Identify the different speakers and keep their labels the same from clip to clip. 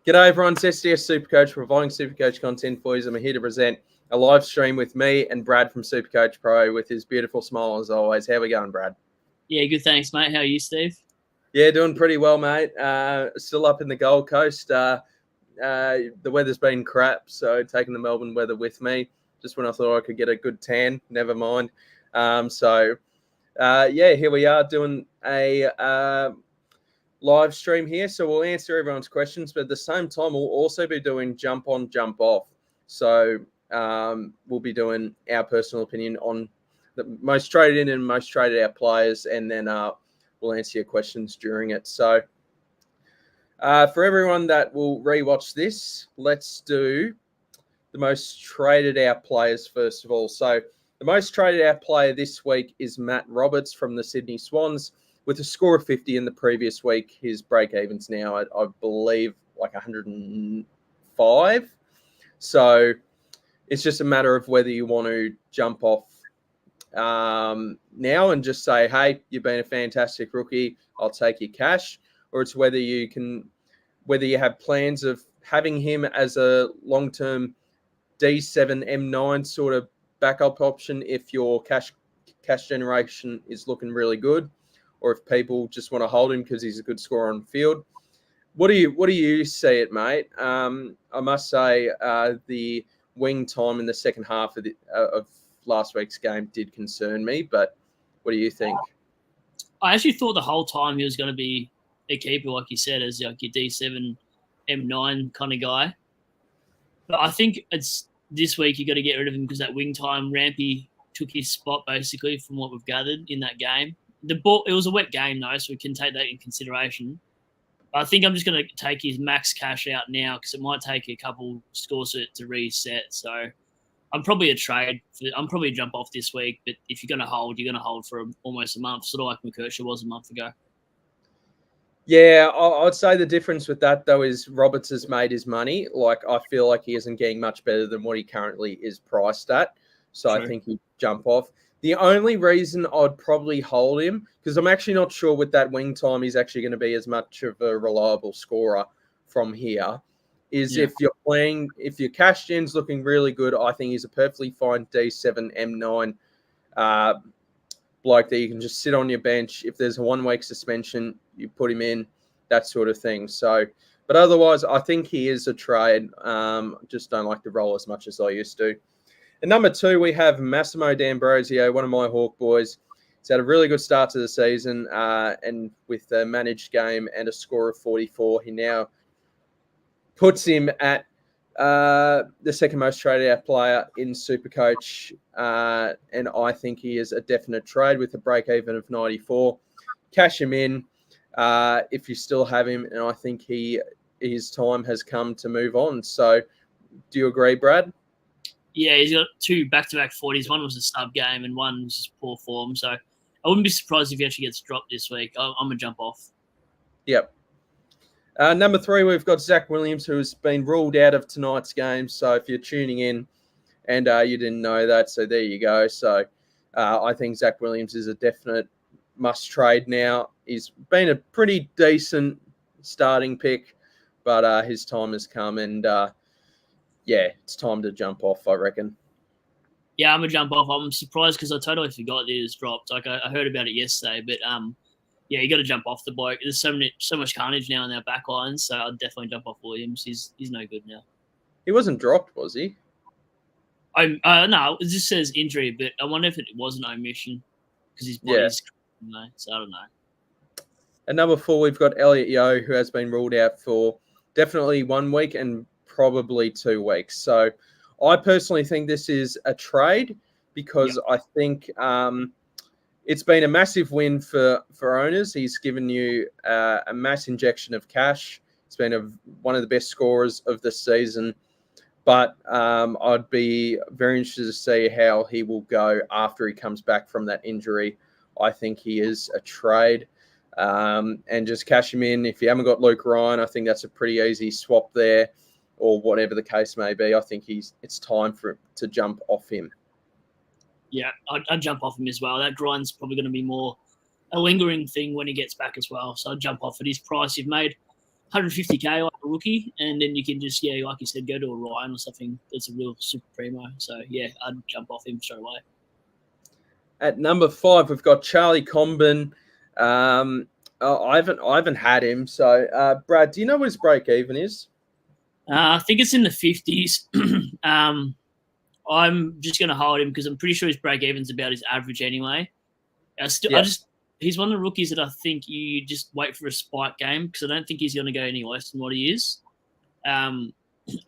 Speaker 1: G'day everyone, it's SDS SuperCoach, providing SuperCoach content for you. I'm here to present a live stream with me and Brad from SuperCoach Pro with his beautiful smile as always. How we going, Brad?
Speaker 2: Yeah, good, thanks, mate. How are you, Steve?
Speaker 1: Yeah, doing pretty well, mate. Still up in the Gold Coast. The weather's been crap, so taking the Melbourne weather with me. Just when I thought I could get a good tan, never mind. Here we are doing a live stream here. So we'll answer everyone's questions, but at the same time, we'll also be doing jump on, jump off. So we'll be doing our personal opinion on the most traded in and most traded out players, and then we'll answer your questions during it. So for everyone that will rewatch this, let's do the most traded out players first of all. So the most traded out player this week is Matt Roberts from the Sydney Swans with a score of 50 in the previous week. His break even's now at, I believe, like 105. So it's just a matter of whether you want to jump off now and just say, hey, you've been a fantastic rookie, I'll take your cash, or it's whether you have plans of having him as a long-term D7 M9 sort of backup option if your cash generation is looking really good, or if people just want to hold him because he's a good scorer on the field. What do you see it, mate? I must say the wing time in the second half of last week's game did concern me, but what do you think?
Speaker 2: I actually thought the whole time he was going to be a keeper, like you said, as like your D7, M9 kind of guy. But I think it's this week you got to get rid of him because that wing time, Rampy took his spot basically from what we've gathered in that game. It was a wet game though, so we can take that in consideration. But I think I'm just going to take his max cash out now because it might take a couple scores to reset. So I'm probably a trade. I'm probably a jump off this week. But if you're going to hold, you're going to hold for almost a month, sort of like McKershaw was a month ago.
Speaker 1: Yeah, I'd say the difference with that, though, is Roberts has made his money. Like, I feel like he isn't getting much better than what he currently is priced at. So True. I think he'd jump off. The only reason I'd probably hold him, because I'm actually not sure with that wing time he's actually going to be as much of a reliable scorer from here, is if your cash gen's looking really good, I think he's a perfectly fine D7 M9 bloke that you can just sit on your bench. If there's a 1 week suspension, you put him in, that sort of thing. So, but otherwise, I think he is a trade. Just don't like to roll as much as I used to. And number 2, we have Massimo D'Ambrosio, one of my Hawk boys. He's had a really good start to the season, and with a managed game and a score of 44, he now puts him at the second most traded out player in SuperCoach, and I think he is a definite trade with a break even of 94. Cash him in if you still have him, and I think his time has come to move on. So, do you agree, Brad?
Speaker 2: Yeah, he's got 2 back-to-back 40s. One was a sub game, and one was just poor form. So, I wouldn't be surprised if he actually gets dropped this week. I'm gonna jump off.
Speaker 1: Yep. Number 3, we've got Zach Williams, who has been ruled out of tonight's game. So if you're tuning in and you didn't know that, so there you go. So I think Zach Williams is a definite must-trade now. He's been a pretty decent starting pick, but his time has come, and it's time to jump off, I reckon.
Speaker 2: Yeah, I'm going to jump off. I'm surprised because I totally forgot that it was dropped. Like I heard about it yesterday, but yeah, you got to jump off the bloke. There's so much carnage now in our back lines, so I'd definitely jump off Williams. He's no good now.
Speaker 1: He wasn't dropped, was he?
Speaker 2: No, it just says injury, but I wonder if it was an omission because his body's so I don't know.
Speaker 1: At number 4, we've got Elliot Yeo, who has been ruled out for definitely 1 week and probably 2 weeks. So I personally think this is a trade because I think it's been a massive win for owners. He's given you a mass injection of cash. It's been one of the best scorers of the season. But I'd be very interested to see how he will go after he comes back from that injury. I think he is a trade. And just cash him in. If you haven't got Luke Ryan, I think that's a pretty easy swap there, or whatever the case may be. I think it's time for him to jump off him.
Speaker 2: Yeah, I'd jump off him as well. That grind's probably going to be more a lingering thing when he gets back as well. So I'd jump off at his price. You've made 150K like a rookie, and then you can just, like you said, go to a Ryan or something that's a real super primo. So, I'd jump off him straight away.
Speaker 1: At number 5, we've got Charlie Comben. I haven't had him. So, Brad, do you know what his break even is?
Speaker 2: I think it's in the 50s. I'm just going to hold him because I'm pretty sure his break even's about his average anyway. He's one of the rookies that I think you just wait for a spike game because I don't think he's going to go any less than what he is. I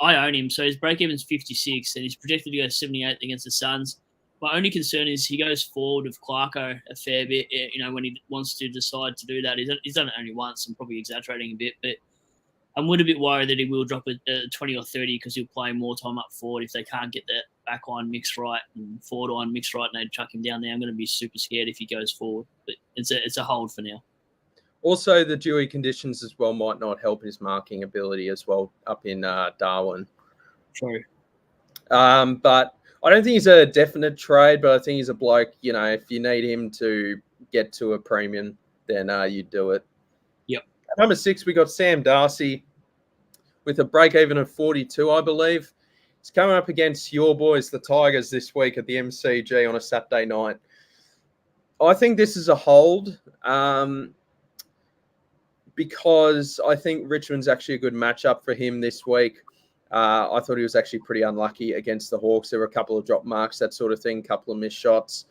Speaker 2: own him, so his break even's 56, and he's projected to go 78 against the Suns. My only concern is he goes forward with Clarko a fair bit. When he wants to decide to do that, he's done it only once. I'm probably exaggerating a bit, but I'm a little bit worried that he will drop a 20 or 30 because he'll play more time up forward if they can't get that back line mixed right and forward line mixed right and they chuck him down there. I'm going to be super scared if he goes forward, but it's a hold for now. Also,
Speaker 1: the dewy conditions as well might not help his marking ability as well up in Darwin.
Speaker 2: True.
Speaker 1: But I don't think he's a definite trade, but I think he's a bloke, if you need him to get to a premium, then you do it.
Speaker 2: Yep.
Speaker 1: At number 6, we got Sam Darcy with a break even of 42, I believe. He's coming up against your boys, the Tigers, this week at the MCG on a Saturday night. I think this is a hold because I think Richmond's actually a good matchup for him this week. I thought he was actually pretty unlucky against the Hawks. There were a couple of drop marks, that sort of thing, a couple of missed shots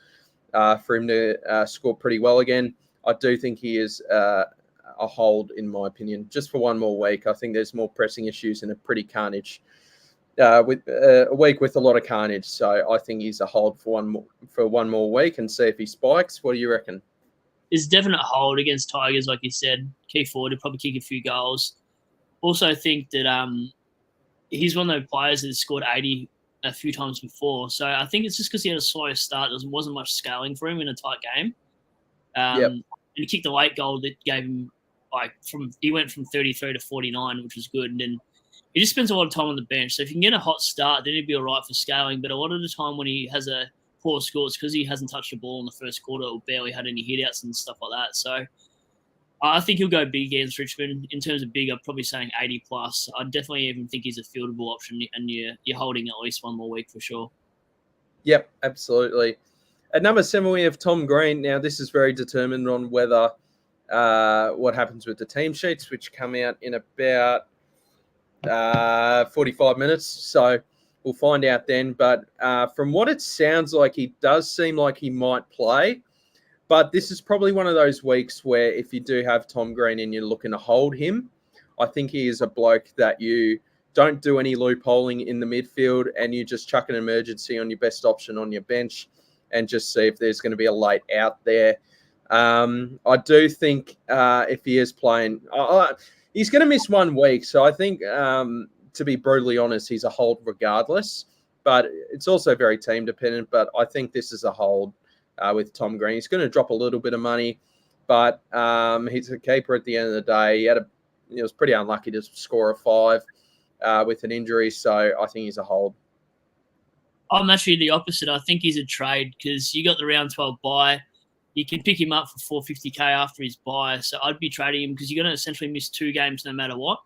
Speaker 1: for him to score pretty well again. I do think he is a hold, in my opinion, just for one more week. I think there's more pressing issues and a pretty carnage with a week with a lot of carnage. So I think he's a hold for one more week and see if he spikes. What do you reckon?
Speaker 2: It's definite hold against Tigers, like you said. Key forward, he'll probably kick a few goals. Also think that he's one of those players that has scored 80 a few times before. So I think it's just because he had a slow start. There wasn't much scaling for him in a tight game. And he kicked a late goal that gave him he went from 33 to 49, which was good. And then he just spends a lot of time on the bench. So if you can get a hot start, then he'd be all right for scaling. But a lot of the time when he has a poor score, it's because he hasn't touched the ball in the first quarter or barely had any hitouts and stuff like that. So I think he'll go big against Richmond. In terms of big, I'm probably saying 80 plus. I definitely even think he's a fieldable option, and you're holding at least one more week for sure.
Speaker 1: Yep, absolutely. At number 7, we have Tom Green. Now, this is very determined on whether what happens with the team sheets, which come out in about 45 minutes. So we'll find out then. But from what it sounds like, he does seem like he might play. But this is probably one of those weeks where if you do have Tom Green and you're looking to hold him, I think he is a bloke that you don't do any loopholing in the midfield and you just chuck an emergency on your best option on your bench and just see if there's going to be a late out there. I do think if he is playing, he's going to miss 1 week. So I think, to be brutally honest, he's a hold regardless. But it's also very team dependent. But I think this is a hold with Tom Green. He's going to drop a little bit of money, but he's a keeper at the end of the day. He was pretty unlucky to score a 5 with an injury. So I think he's a hold.
Speaker 2: I'm actually the opposite. I think he's a trade because you got the round 12 bye. You can pick him up for $450K after his bye. So I'd be trading him because you're going to essentially miss 2 games no matter what.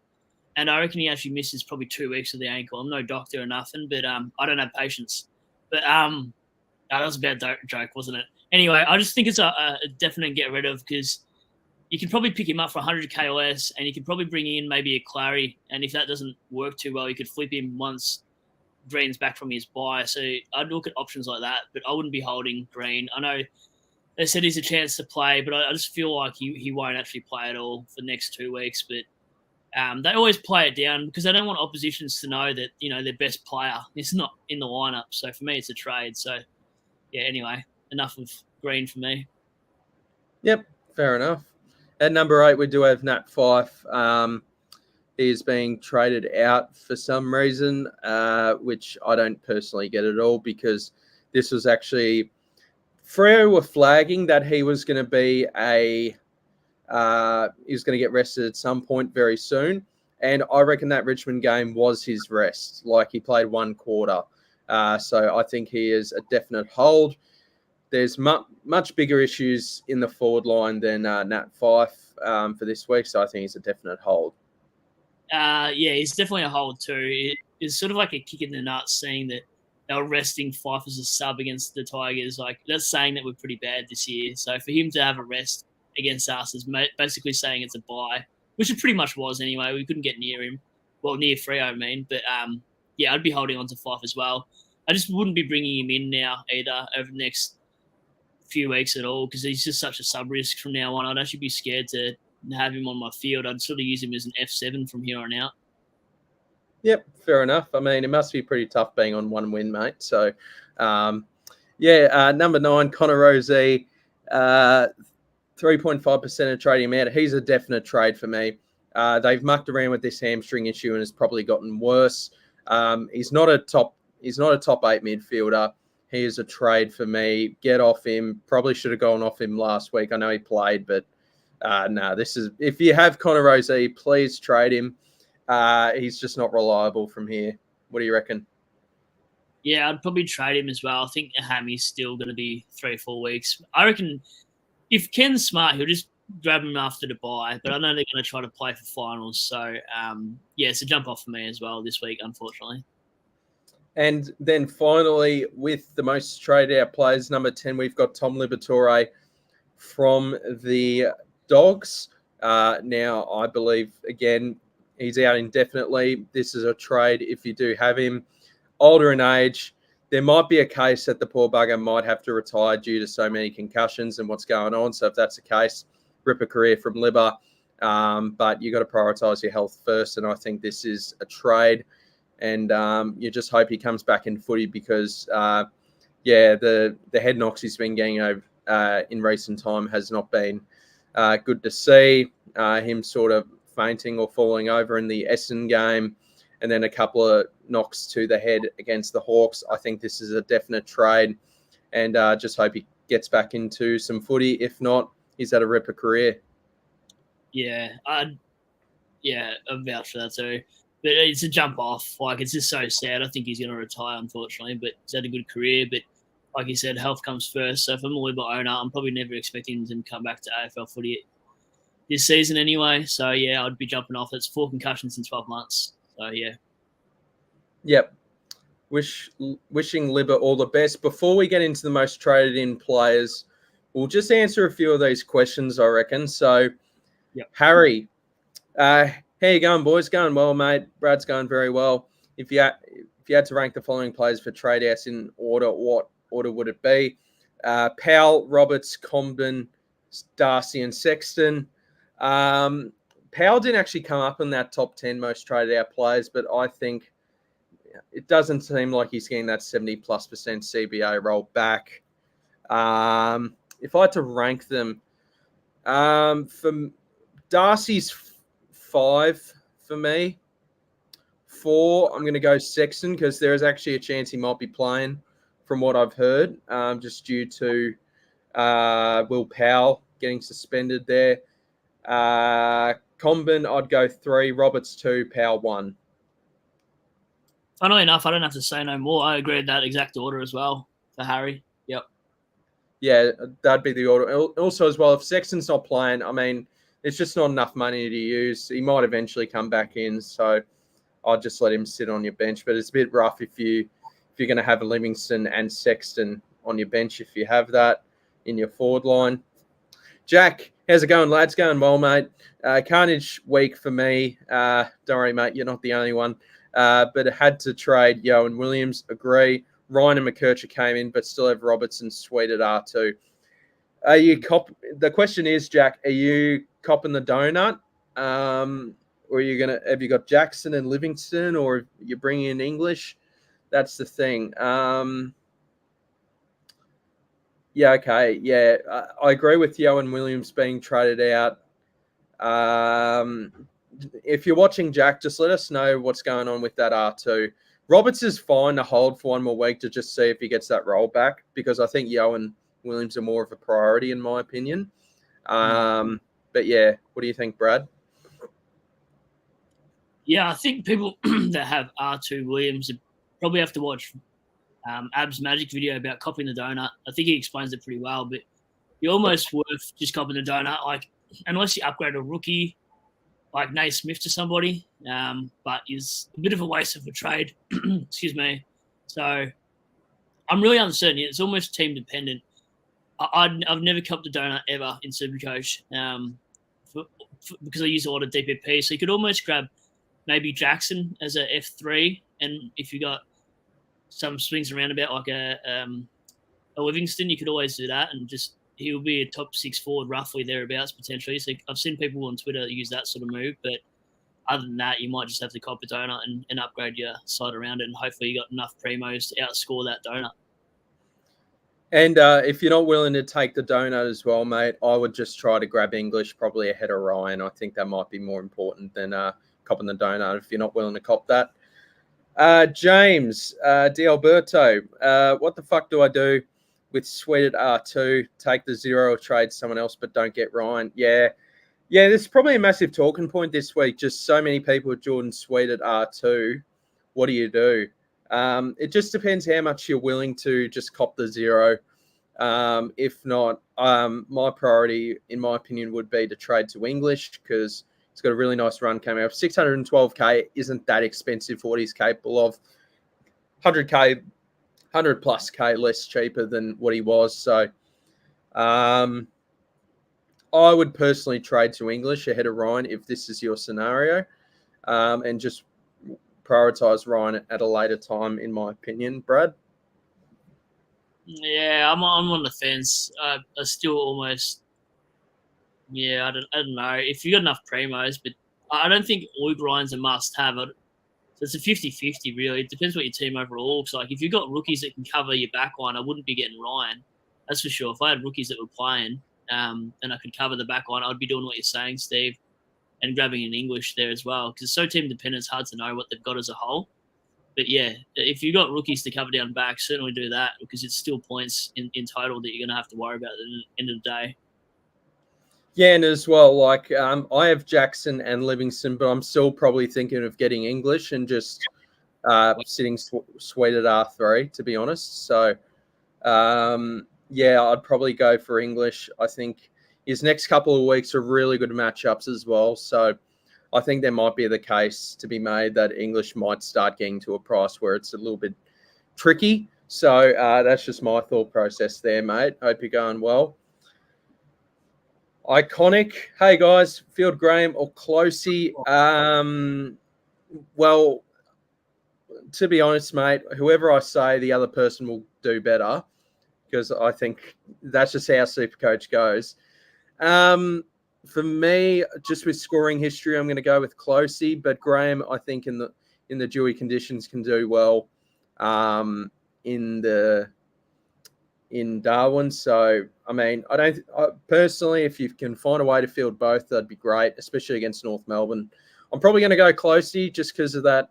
Speaker 2: And I reckon he actually misses probably 2 weeks of the ankle. I'm no doctor or nothing, but I don't have patience. But that was a bad joke, wasn't it? Anyway, I just think it's a definite get rid of because you can probably pick him up for 100K less and you can probably bring in maybe a Clary. And if that doesn't work too well, you could flip him once Green's back from his bye. So I'd look at options like that, but I wouldn't be holding Green. I know they said he's a chance to play, but I just feel like he won't actually play at all for the next 2 weeks. But they always play it down because they don't want oppositions to know that, their best player is not in the lineup. So for me, it's a trade. So, yeah, anyway, enough of Green for me.
Speaker 1: Yep, fair enough. At number 8, we do have Nat Fife. He is being traded out for some reason, which I don't personally get at all because this was actually Freo were flagging that he was going to be he was going to get rested at some point very soon. And I reckon that Richmond game was his rest. Like he played 1 quarter. So I think he is a definite hold. there's much bigger issues in the forward line than Nat Fife for this week, so I think he's a definite hold.
Speaker 2: Yeah, he's definitely a hold too. It's sort of like a kick in the nuts seeing that they were resting Fife as a sub against the Tigers. Like, that's saying that we're pretty bad this year. So for him to have a rest against us is basically saying it's a bye, which it pretty much was anyway. We couldn't get near him. Well, near Freo, I mean. But yeah, I'd be holding on to Fife as well. I just wouldn't be bringing him in now either over the next few weeks at all because he's just such a sub risk from now on. I'd actually be scared to have him on my field. I'd sort of use him as an F7 from here on out.
Speaker 1: Yep, fair enough. I mean, it must be pretty tough being on one win, mate. So, number 9, Connor Rozee, 3.5% of trading him out. He's a definite trade for me. They've mucked around with this hamstring issue and it's probably gotten worse. He's not a top 8 midfielder. He is a trade for me. Get off him. Probably should have gone off him last week. I know he played, but no, if you have Connor Rozee, please trade him. He's just not reliable from here. What do you reckon?
Speaker 2: Yeah, I'd probably trade him as well. I think the hammy's still going to be 3 or 4 weeks. I reckon if Ken's smart, he'll just grab him after the bye. But I know they're going to try to play for finals. So, it's a jump off for me as well this week, unfortunately.
Speaker 1: And then finally, with the most traded out players, number 10, we've got Tom Liberatore from the Dogs. Now, I believe, again, he's out indefinitely. This is a trade if you do have him. Older in age, there might be a case that the poor bugger might have to retire due to so many concussions and what's going on. So if that's the case, rip a career from Libba. But you got to prioritise your health first. And I think this is a trade. And you just hope he comes back in footy because, the head knocks he's been getting over in recent time has not been good to see. Him sort of fainting or falling over in the Essendon game and then a couple of knocks to the head against the Hawks. I think this is a definite trade and just hope he gets back into some footy. If not, he's had a ripper career.
Speaker 2: Yeah, I'd vouch for that too. But it's a jump off. Like, it's just so sad. I think he's going to retire, unfortunately. But he's had a good career. But like you said, health comes first. So if I'm a Libba owner, I'm probably never expecting him to come back to AFL footy this season anyway. So, yeah, I'd be jumping off. It's 4 concussions in 12 months. So, yeah.
Speaker 1: Yep. Wishing Libba all the best. Before we get into the most traded in players, we'll just answer a few of these questions, I reckon. So,
Speaker 2: yep.
Speaker 1: Harry, how you going, boys? Going well, mate. Brad's going very well. If you had to rank the following players for trade outs in order, what order would it be? Powell, Roberts, Comben, Darcy, and Sexton. Powell didn't actually come up in that top 10 most traded out players, but I think it doesn't seem like he's getting that 70+% CBA roll back. If I had to rank them, for Darcy's 5 for me. 4, I'm going to go Sexton because there is actually a chance he might be playing from what I've heard, just due to Will Powell getting suspended there. Comben, I'd go 3, Roberts 2, Powell 1.
Speaker 2: Funnily enough, I don't have to say no more. I agree with that exact order as well for Harry. Yep.
Speaker 1: Yeah, that'd be the order. Also, as well, if Sexton's not playing, I mean, it's just not enough money to use. He might eventually come back in, so I'd just let him sit on your bench. But it's a bit rough if you're going to have Livingston and Sexton on your bench if you have that in your forward line. Jack, how's it going, lads? Going well, mate. Carnage week for me. Don't worry, mate. You're not the only one. But it had to trade Yo and Williams. Agree. Ryan and McKercher came in, but still have Robertson sweet at R2. The question is, Jack, are you copping the donut? Or are you have you got Jackson and Livingston, or you're bringing in English? That's the thing. Yeah, okay. Yeah, I agree with Yo and Williams being traded out. If you're watching, Jack, just let us know what's going on with that R2. Roberts is fine to hold for one more week to just see if he gets that roll back, because I think Yo and Williams are more of a priority in my opinion. But yeah, what do you think, Brad?
Speaker 2: Yeah, I think people that have R2 Williams probably have to watch Ab's magic video about copying the donut. I think he explains it pretty well, but you're almost worth just copying the donut, like unless you upgrade a rookie like Nate Smith to somebody, but is a bit of a waste of a trade. Excuse me. So I'm really uncertain. It's almost team dependent. I've never copped a donut ever in Supercoach because I use a lot of DPP. So you could almost grab maybe Jackson as a F3, and if you got some swings around about like a Livingston, you could always do that, and just he'll be a top 6 forward roughly thereabouts potentially. So I've seen people on Twitter use that sort of move, but other than that, you might just have to cop a donut and upgrade your side around it, and hopefully you got enough primos to outscore that donut.
Speaker 1: And if you're not willing to take the donut as well, mate, I would just try to grab English probably ahead of Ryan. I think that might be more important than copping the donut if you're not willing to cop that. James D'Alberto, what the fuck do I do with Sweet at R2? Take the 0 or trade someone else, but don't get Ryan. Yeah, this is probably a massive talking point this week. Just so many people with Jordan Sweet at R2. What do you do? It just depends how much you're willing to just cop the 0. If not, my priority, in my opinion, would be to trade to English because he's got a really nice run coming up. 612K isn't that expensive for what he's capable of. 100K, 100 plus K less cheaper than what he was. So I would personally trade to English ahead of Ryan if this is your scenario, and just prioritize Ryan at a later time, in my opinion. Brad?
Speaker 2: Yeah, I'm on the fence. I still almost, I don't know if you got enough primos, but I don't think Luke Ryan's a must-have. So it's a 50-50, really. It depends what your team overall looks like. If you've got rookies that can cover your back line, I wouldn't be getting Ryan. That's for sure. If I had rookies that were playing and I could cover the back line, I'd be doing what you're saying, Steve, and grabbing an English there as well. Because it's so team dependent, it's hard to know what they've got as a whole. But yeah, if you've got rookies to cover down back, certainly do that because it's still points in total that you're going to have to worry about at the end of the day.
Speaker 1: Yeah, and as well, like I have Jackson and Livingston, but I'm still probably thinking of getting English and just sitting sweet at R3, to be honest. So, I'd probably go for English. I think his next couple of weeks are really good matchups as well. So I think there might be the case to be made that English might start getting to a price where it's a little bit tricky. So that's just my thought process there, mate. Hope you're going well. Iconic. Hey, guys, Field Graham or Closey? Well, to be honest, mate, whoever I say, the other person will do better because I think that's just how Supercoach goes. For me, just with scoring history, I'm going to go with Closey, but Graham, I think in the Dewey conditions can do well in Darwin. So, I mean, personally, if you can find a way to field both, that'd be great, especially against North Melbourne. I'm probably going to go Closey just because of that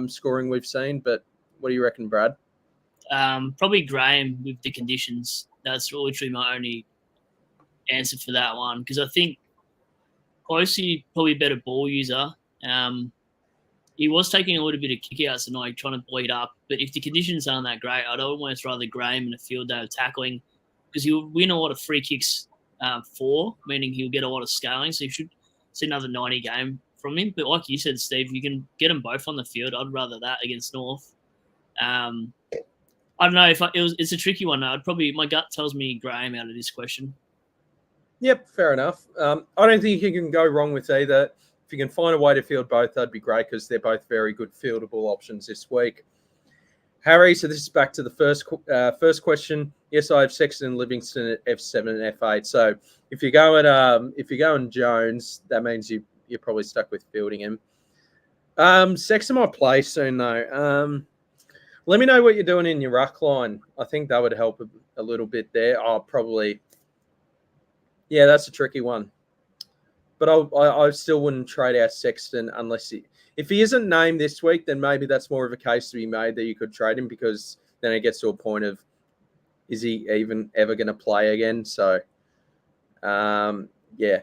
Speaker 1: scoring we've seen. But what do you reckon, Brad?
Speaker 2: Probably Graham with the conditions. That's literally my only answer for that one because I think Closey probably a better ball user. He was taking a little bit of kickouts tonight, trying to bleed up. But if the conditions aren't that great, I'd almost rather Graham in a field day of tackling because he'll win a lot of free kicks meaning he'll get a lot of scaling. So you should see another 90 game from him. But like you said, Steve, you can get them both on the field. I'd rather that against North. I don't know if it's a tricky one. My gut tells me Graham out of this question.
Speaker 1: Yep, fair enough. I don't think you can go wrong with either. If you can find a way to field both, that'd be great because they're both very good fieldable options this week. Harry, so this is back to the first question. Yes, I have Sexton and Livingston at F7 and F8. So if you're going Jones, that means you're probably stuck with fielding him. Sexton might play soon though. Let me know what you're doing in your ruck line. I think that would help a little bit there. Probably. Yeah, that's a tricky one. But I still wouldn't trade out Sexton unless if he isn't named this week, then maybe that's more of a case to be made that you could trade him because then it gets to a point of is he even ever going to play again? So, yeah.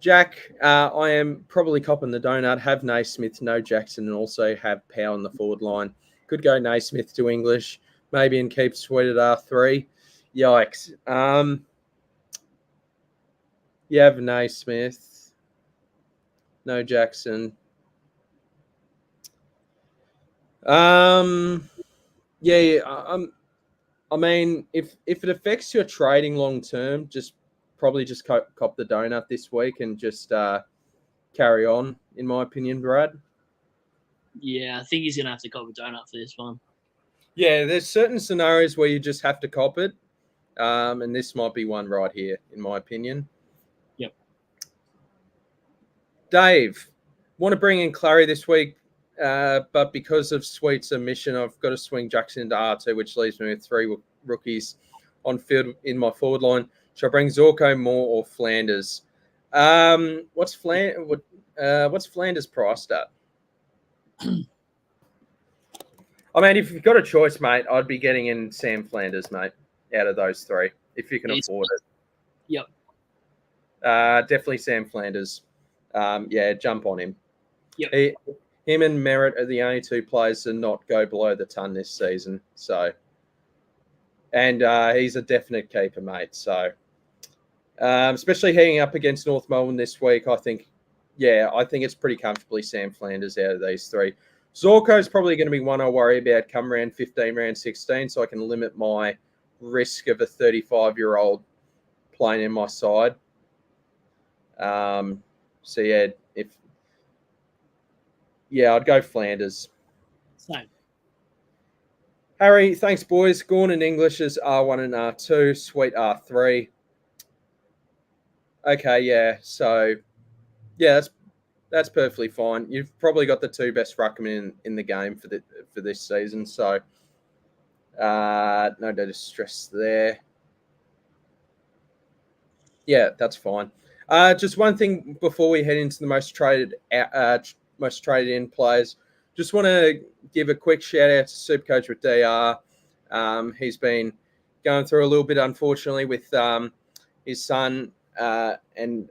Speaker 1: Jack, I am probably copping the donut, have Naismith, no Jackson, and also have Power on the forward line. Could go Naismith to English, maybe, and keep Sweet at R3. Yikes. You have Naismith. No Jackson. Yeah. I mean, if it affects your trading long term, just probably just cop the donut this week and just carry on. In my opinion, Brad.
Speaker 2: Yeah, I think he's gonna have to cop a donut for this one.
Speaker 1: Yeah, there's certain scenarios where you just have to cop it, and this might be one right here, in my opinion.
Speaker 2: Yep.
Speaker 1: Dave, want to bring in Clary this week, but because of Sweet's omission, I've got to swing Jackson into R2, which leaves me with 3 rookies on field in my forward line. Should I bring Zorko, Moore, or Flanders? What's Flanders priced at? I mean, if you've got a choice, mate, I'd be getting in Sam Flanders, mate, out of those 3, if you can afford it.
Speaker 2: Yep.
Speaker 1: Definitely Sam Flanders. Yeah, jump on him.
Speaker 2: Yep.
Speaker 1: Him and Merritt are the only 2 players to not go below the ton this season. So, and he's a definite keeper, mate. So, especially heading up against North Melbourne this week, I think it's pretty comfortably Sam Flanders out of these 3. Zorko is probably going to be one I worry about come round 15, round 16, so I can limit my risk of a 35-year-old playing in my side. So yeah, I'd go Flanders.
Speaker 2: Same.
Speaker 1: Harry, thanks, boys. Gorn and English is R1 and R2, Sweet R3. Okay, yeah. So, yeah, that's perfectly fine. You've probably got the 2 best ruckmen in the game for this season. So, no distress there. Yeah, that's fine. Just one thing before we head into the most traded in players. Just want to give a quick shout out to SuperCoach with DR. He's been going through a little bit, unfortunately, with his son and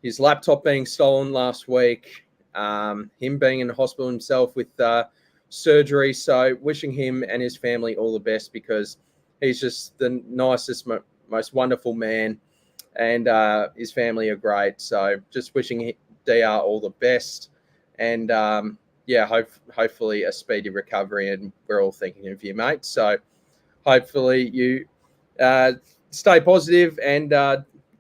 Speaker 1: his laptop being stolen last week. Him being in the hospital himself with surgery. So wishing him and his family all the best, because he's just the nicest, most wonderful man, and his family are great. So just wishing DR all the best, and hopefully a speedy recovery, and we're all thinking of you, mate. So hopefully you stay positive, and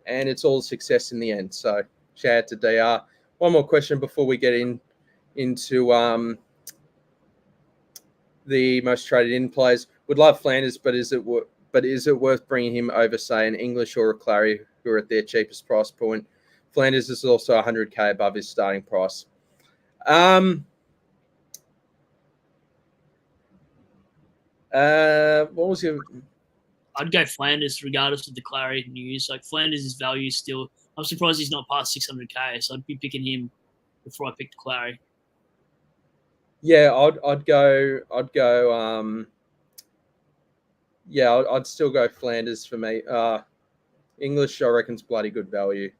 Speaker 1: it's all a success in the end. So shout out to DR. One more question before we get into the most traded in players. Would love Flanders, but is it worth bringing him over, say, an English or a Clary, who are at their cheapest price point? Flanders is also 100K above his starting price. What was your...
Speaker 2: I'd go Flanders regardless of the Clary news. Like, Flanders' value still... I'm surprised he's not past 600K, so I'd be picking him before I picked Clary.
Speaker 1: Yeah, I'd go. I'd still go Flanders for me. English, I reckon's bloody good value.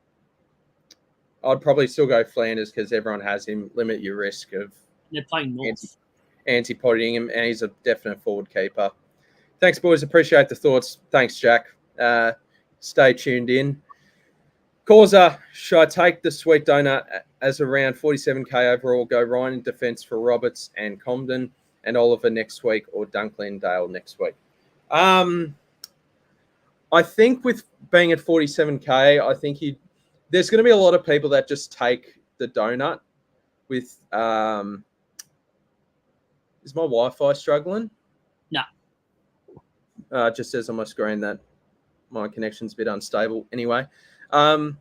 Speaker 1: I'd probably still go Flanders because everyone has him. Limit your risk of
Speaker 2: They're playing North.
Speaker 1: Anti-potting him, and he's a definite forward keeper. Thanks, boys. Appreciate the thoughts. Thanks, Jack. Stay tuned in. Causa, should I take the sweet donut as around 47K overall? Go Ryan in defence for Roberts and Comden, and Oliver next week, or Dunkley and Dale next week? I think with being at 47K, I think there's going to be a lot of people that just take the donut with... is my Wi-Fi struggling?
Speaker 2: No.
Speaker 1: It just says on my screen that my connection's a bit unstable. Anyway, I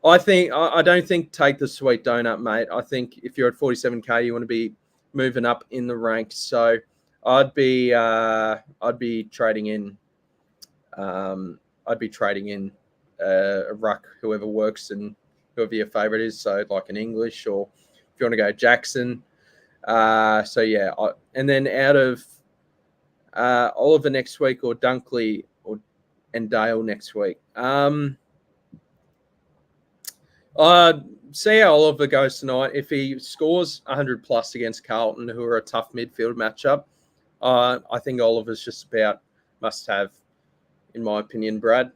Speaker 1: don't think take the sweet donut, mate. I think if you're at 47K, you want to be moving up in the ranks. So I'd be trading in. I'd be trading in a ruck, whoever works, and whoever your favourite is. So like an English, or if you want to go Jackson. And then out of Oliver next week, or Dunkley and Dale next week. see how Oliver goes tonight. If he scores 100 plus against Carlton, who are a tough midfield matchup, I think Oliver's just about must have, in my opinion, Brad.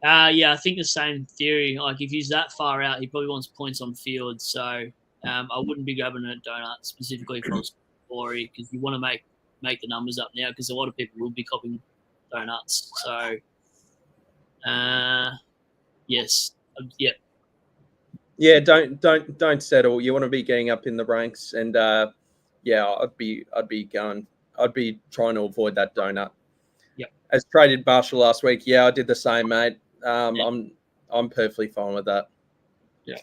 Speaker 2: Yeah, I think the same theory. Like, if he's that far out, he probably wants points on field. So I wouldn't be grabbing a donut specifically for Glory, because you want to make the numbers up now, because a lot of people will be copying donuts. So, yes, yep.
Speaker 1: Yeah, don't settle. You want to be getting up in the ranks, and yeah, I'd be trying to avoid that donut.
Speaker 2: Yep.
Speaker 1: As traded Marshall last week, yeah, I did the same, mate.
Speaker 2: Yep.
Speaker 1: I'm perfectly fine with that.
Speaker 2: Yeah.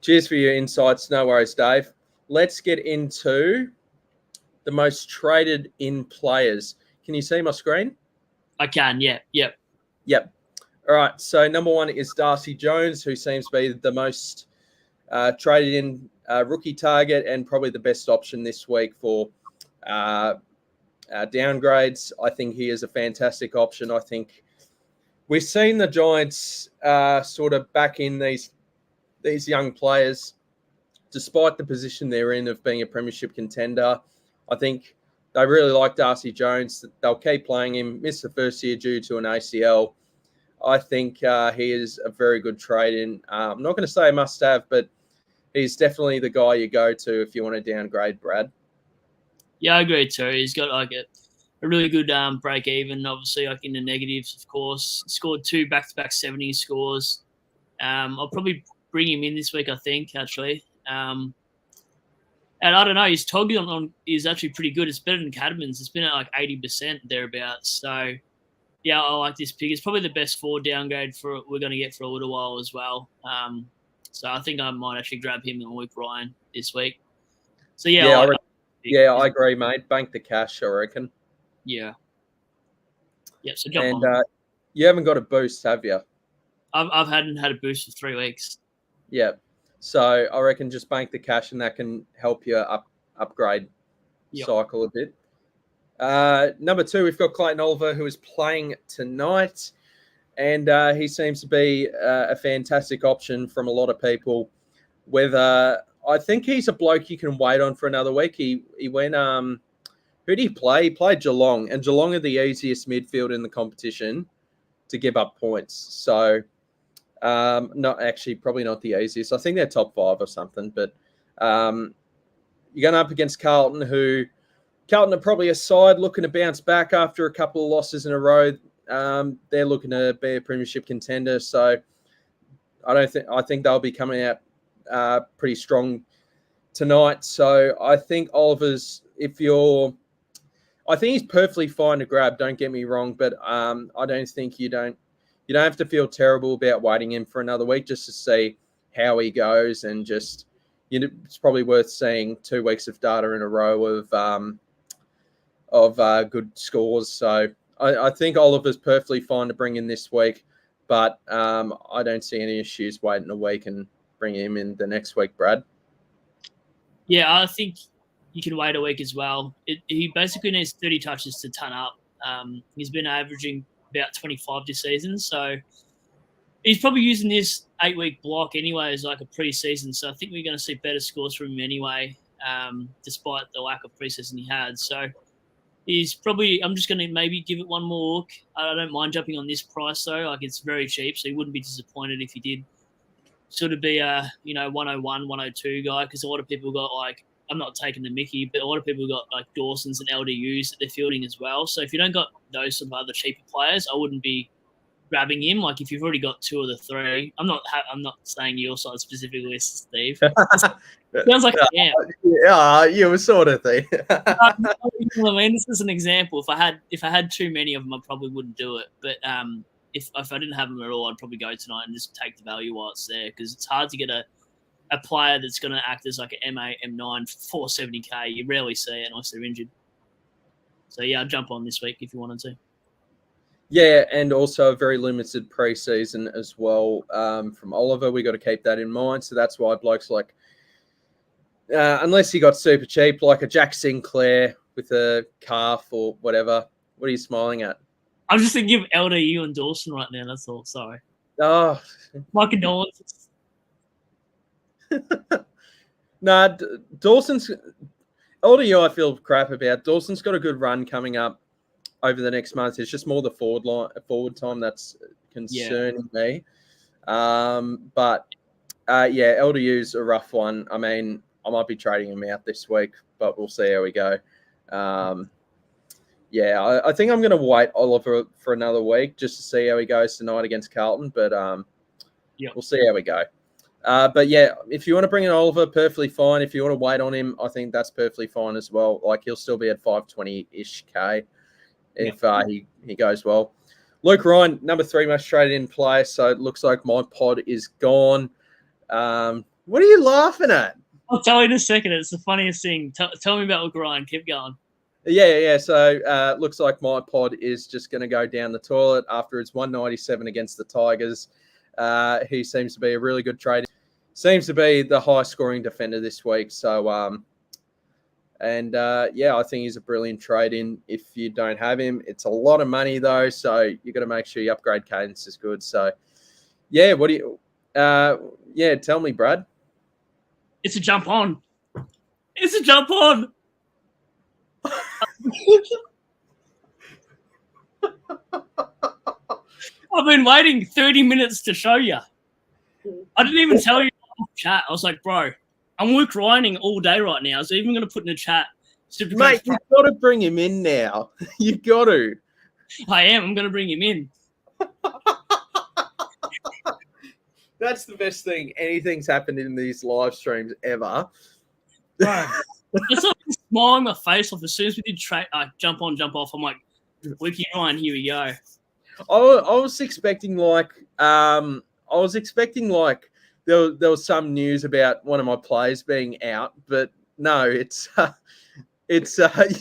Speaker 1: Cheers for your insights. No worries, Dave. Let's get into the most traded in players. Can you see my screen?
Speaker 2: I can, yeah. Yep.
Speaker 1: Yep. All right. So number one is Darcy Jones, who seems to be the most traded in rookie target and probably the best option this week for downgrades. I think he is a fantastic option. I think we've seen the Giants sort of back in these young players, despite the position they're in of being a premiership contender. I think they really like Darcy Jones. They'll keep playing him. Missed the first year due to an ACL. I think he is a very good trade-in. I'm not going to say a must-have, but he's definitely the guy you go to if you want to downgrade, Brad.
Speaker 2: Yeah, I agree too. He's got like a really good break even, obviously, like in the negatives, of course. Scored 2 back-to-back 70 scores. I'll probably bring him in this week, I think, actually. And I don't know, his target on is actually pretty good. It's better than Cadman's. It's been at like 80% thereabouts. So, yeah, I like this pick. It's probably the best forward downgrade we're going to get for a little while as well. So I think I might actually grab him and Luke Ryan this week. So, yeah.
Speaker 1: I agree, mate. Bank the cash, I reckon.
Speaker 2: Yeah. Yeah, so jump on.
Speaker 1: You haven't got a boost, have you?
Speaker 2: I hadn't had a boost for 3 weeks.
Speaker 1: Yeah. So I reckon just bank the cash, and that can help you upgrade cycle a bit. Number 2, we've got Clayton Oliver, who is playing tonight, and he seems to be a fantastic option from a lot of people. Whether I think he's a bloke you can wait on for another week. He went. Who did he play? He played Geelong, and Geelong are the easiest midfield in the competition to give up points. So, probably not the easiest. I think they're top 5 or something. But you're going up against Carlton, who Carlton are probably a side looking to bounce back after a couple of losses in a row. They're looking to be a premiership contender. So, I think they'll be coming out pretty strong tonight. So I think Oliver's, I think he's perfectly fine to grab. Don't get me wrong, but I don't think you don't have to feel terrible about waiting him for another week just to see how he goes, and just it's probably worth seeing 2 weeks of data in a row of good scores. So I think Oliver's perfectly fine to bring in this week, but I don't see any issues waiting a week and bring him in the next week, Brad.
Speaker 2: Yeah, I think you can wait a week as well. He basically needs 30 touches to ton up. He's been averaging about 25 this season, so he's probably using this 8-week block anyway as like a pre-season. So I think we're going to see better scores from him anyway, despite the lack of pre-season he had. So he's probably. I'm just going to maybe give it one more look. I don't mind jumping on this price though. Like, it's very cheap, so he wouldn't be disappointed if he did sort of be a 101, 102 guy, because a lot of people got like. I'm not taking the mickey, but a lot of people got like Dawsons and LDUs that they're fielding as well. So if you don't got those sort of other cheaper players, I wouldn't be grabbing him. Like, if you've already got 2 of the 3, I'm not saying your side specifically, Steve. Sounds like a scam.
Speaker 1: Yeah, you sort of thing.
Speaker 2: I mean, this is an example. If I had too many of them, I probably wouldn't do it. But if I didn't have them at all, I'd probably go tonight and just take the value while it's there, because it's hard to get a player that's going to act as like an M8, M9 for 470k. You rarely see it unless they're injured. So, yeah, I'll jump on this week if you wanted to.
Speaker 1: Yeah, and also a very limited preseason as well from Oliver. We got to keep that in mind. So that's why blokes like, unless he got super cheap, like a Jack Sinclair with a calf or whatever. What are you smiling at?
Speaker 2: I'm just thinking of LDU and Dawson right now. That's all. Sorry.
Speaker 1: Oh,
Speaker 2: My condolences.
Speaker 1: nah, Dawson's LDU. I feel crap about. Dawson's got a good run coming up over the next month. It's just more the forward time that's concerning me. But yeah, LDU's a rough one. I mean, I might be trading him out this week, but we'll see how we go. Yeah, I think I'm going to wait Oliver for another week just to see how he goes tonight against Carlton. But we'll see how we go. But yeah, if you want to bring in Oliver, perfectly fine. If you want to wait on him, I think that's perfectly fine as well. Like he'll still be at 520-ish K if he goes well. Luke Ryan, number 3 most traded in play. So it looks like my pod is gone. What are you laughing at?
Speaker 2: I'll tell you in a second. It's the funniest thing. Tell me about Luke Ryan. Keep going.
Speaker 1: Yeah. So looks like my pod is just going to go down the toilet after his 197 against the Tigers. He seems to be a really good trade. Seems to be the high scoring defender this week. So, I think he's a brilliant trade in if you don't have him. It's a lot of money though. So you got to make sure you upgrade cadence is good. So yeah, what do you, tell me, Brad.
Speaker 2: It's a jump on. It's a jump on. I've been waiting 30 minutes to show you. I didn't even tell you in the chat. I was like, bro, I'm Luke Ryaning all day right now. So even going to put in the chat.
Speaker 1: Mate, you've got to bring him in now. You've got to.
Speaker 2: I am. I'm going to bring him in.
Speaker 1: That's the best thing. Anything's happened in these live streams ever.
Speaker 2: Bro, it's like a smile on my face off as soon as we did jump on, jump off. I'm like, Wiki Ryan, here we go.
Speaker 1: I was expecting there was some news about one of my players being out, but no, it's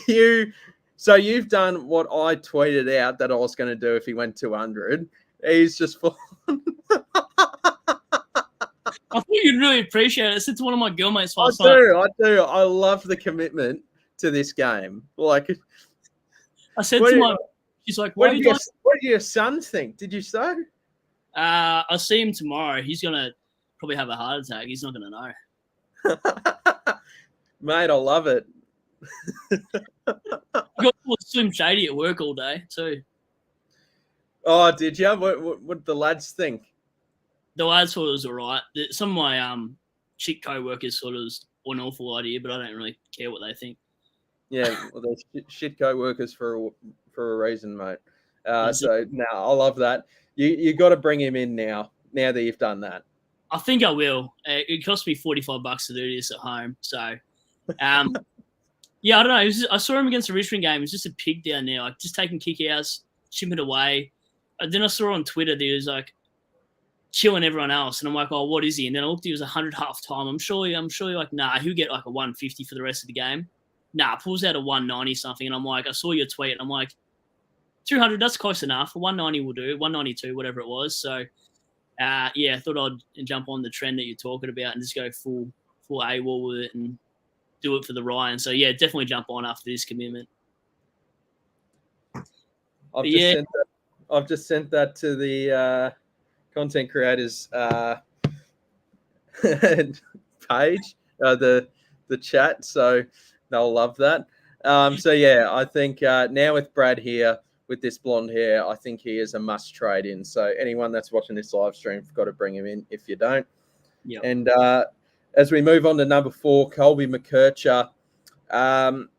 Speaker 1: you. So you've done what I tweeted out that I was going to do if he went 200. He's just fallen.
Speaker 2: I thought you'd really appreciate it. It's one of my girlmates last
Speaker 1: night. I do. I love the commitment to this game. Like
Speaker 2: I said to she's like,
Speaker 1: what did your son think? Did you say?
Speaker 2: I'll see him tomorrow. He's gonna probably have a heart attack. He's not gonna know.
Speaker 1: Mate, I love it.
Speaker 2: I got Slim Shady at work all day too.
Speaker 1: Oh, did you? What did the lads think?
Speaker 2: The lads thought it was all right. Some of my chick co-workers thought it was an awful idea, but I don't really care what they think.
Speaker 1: Yeah, well, they're shit co-workers for a reason, mate. So no, I love that. You got to bring him in now that you've done that.
Speaker 2: I think I will. It cost me $45 to do this at home, so yeah, I don't know. I saw him against the Richmond game. He was just a pig down there, like just taking kick-outs, chipping away. And then I saw on Twitter that he was like chilling everyone else, and I'm like, oh, what is he? And then I looked, he was 100 half time. I'm sure you're like, nah, he'll get like a 150 for the rest of the game. Nah, pulls out a 190 something, and I'm like, I saw your tweet, and I'm like, 200, that's close enough. 190 will do, 192, whatever it was. So, I thought I'd jump on the trend that you're talking about and just go full AWOL with it and do it for the Ryan. So, yeah, definitely jump on after this commitment.
Speaker 1: I've just sent that to the content creators page, the chat. So they'll love that. I think now with Brad here with this blonde hair, I think he is a must trade in. So anyone that's watching this live stream, you've got to bring him in if you don't.
Speaker 2: Yep.
Speaker 1: And as we move on to number 4, Colby McKercher.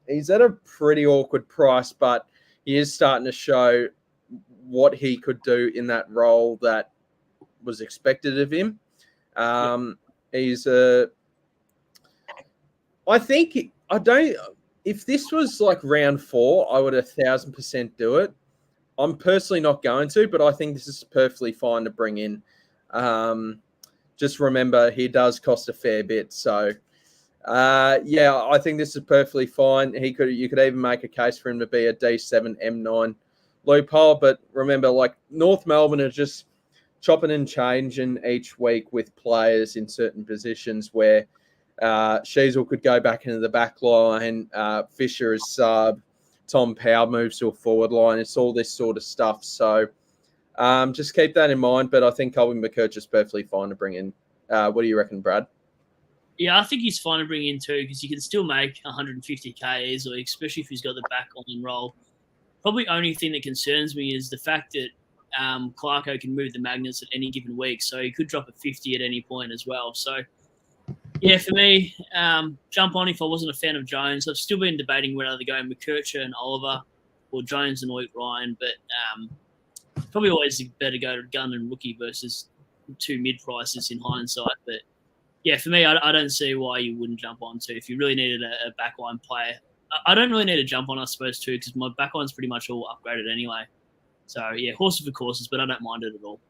Speaker 1: He's at a pretty awkward price, but he is starting to show what he could do in that role that was expected of him. If this was like round 4, I would 1,000% do it. I'm personally not going to, but I think this is perfectly fine to bring in. Just remember, he does cost a fair bit. So, I think this is perfectly fine. You could even make a case for him to be a D7 M9 loophole. But remember, like North Melbourne are just chopping and changing each week with players in certain positions where Sheasel could go back into the back line, Fisher is sub, Tom Powell moves to a forward line. It's all this sort of stuff. So, Just keep that in mind. But I think Colby McKerch is perfectly fine to bring in. What do you reckon, Brad?
Speaker 2: Yeah, I think he's fine to bring in too because you can still make 150k easily, especially if he's got the back line role. Probably only thing that concerns me is the fact that Clarko can move the magnets at any given week, so he could drop a 50 at any point as well. So, yeah, for me, jump on if I wasn't a fan of Jones. I've still been debating whether to go McKercher and Oliver or Jones and Luke Ryan, but probably always better to go to gun and rookie versus two mid prices in hindsight. But yeah, for me, I don't see why you wouldn't jump on too if you really needed a backline player. I don't really need to jump on, I suppose, too, because my backline's pretty much all upgraded anyway. So, yeah, horses for courses, but I don't mind it at all.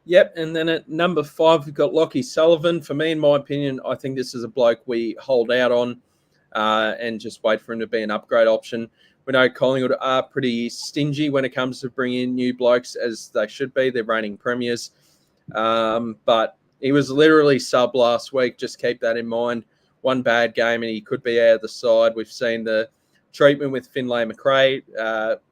Speaker 1: Yep, and then at number 5, we've got Lockie Sullivan. For me, in my opinion, I think this is a bloke we hold out on and just wait for him to be an upgrade option. We know Collingwood are pretty stingy when it comes to bringing in new blokes, as they should be. They're reigning premiers. But he was literally sub last week. Just keep that in mind. One bad game and he could be out of the side. We've seen the treatment with Finlay Macrae.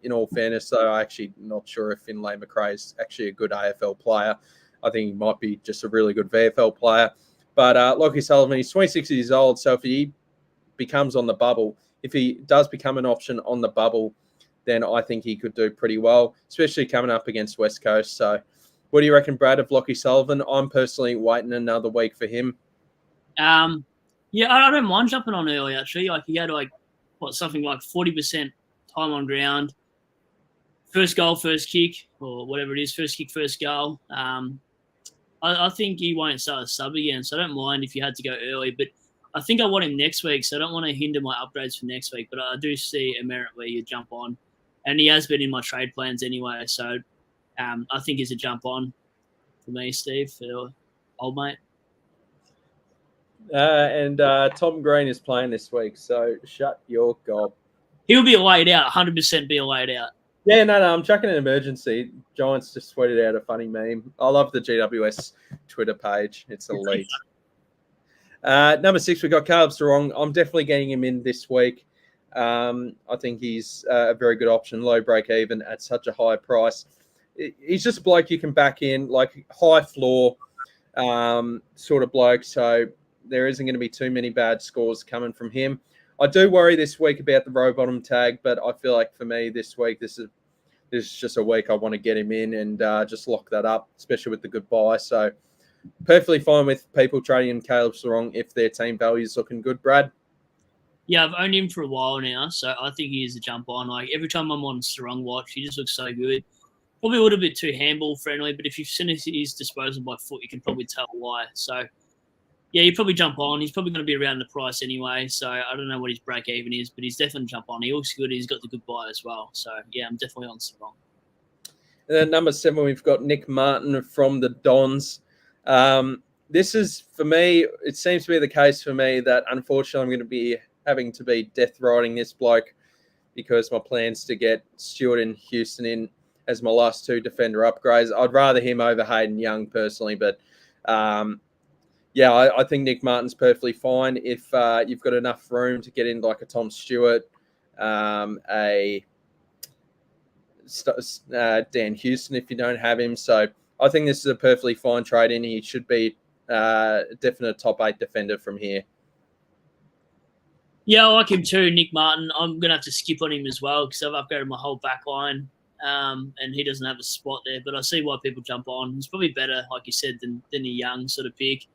Speaker 1: In all fairness, though, I'm actually not sure if Finlay Macrae is actually a good AFL player. I think he might be just a really good VFL player. But Lockie Sullivan, he's 26 years old, so if he becomes on the bubble, if he does become an option on the bubble, then I think he could do pretty well, especially coming up against West Coast. So what do you reckon, Brad, of Lockie Sullivan? I'm personally waiting another week for him.
Speaker 2: Yeah, I don't mind jumping on early, actually. Like, you go to, something like 40% time on ground, first goal, first kick, or whatever it is, first kick, first goal. I think he won't start a sub again, so I don't mind if you had to go early. But I think I want him next week, so I don't want to hinder my upgrades for next week. But I do see a merit where you jump on. And he has been in my trade plans anyway, so I think he's a jump on for me, Steve, for old mate.
Speaker 1: And Tom Green is playing this week, so shut your gob.
Speaker 2: He'll be laid out, 100% be laid out.
Speaker 1: Yeah, no, I'm chucking an emergency. Giants just tweeted out a funny meme. I love the GWS Twitter page. It's elite. Number 6, we've got Caleb Sarong. I'm definitely getting him in this week. I think he's a very good option, low break even at such a high price. He's just a bloke you can back in, like high floor sort of bloke. So there isn't going to be too many bad scores coming from him. I do worry this week about the row bottom tag, but I feel like for me this week, this is just a week I want to get him in and just lock that up, especially with the good buy. So perfectly fine with people trading in Caleb Sarong if their team value is looking good, Brad.
Speaker 2: Yeah, I've owned him for a while now, so I think he is a jump on. Like, every time I'm on Sarong watch, he just looks so good. Probably a little bit too handball friendly, but if you've seen his disposal by foot, you can probably tell why. So, yeah, you probably jump on. He's probably going to be around the price anyway, so I don't know what his break even is, but he's definitely jump on. He looks good. He's got the good buy as well. So, yeah, I'm definitely on Sarong.
Speaker 1: And then number 7, we've got Nick Martin from the Dons. This is, for me, it seems to be the case for me that unfortunately I'm going to be having to be death riding this bloke because my plans to get Stewart and Houston in as my last 2 defender upgrades. I'd rather him over Hayden Young personally, but yeah, I think Nick Martin's perfectly fine if you've got enough room to get in like a Tom Stewart, a Dan Houston if you don't have him. So I think this is a perfectly fine trade in. He should be a definite top 8 defender from here.
Speaker 2: Yeah, I like him too, Nick Martin. I'm going to have to skip on him as well because I've upgraded my whole back line and he doesn't have a spot there. But I see why people jump on. He's probably better, like you said, than a Young sort of pick.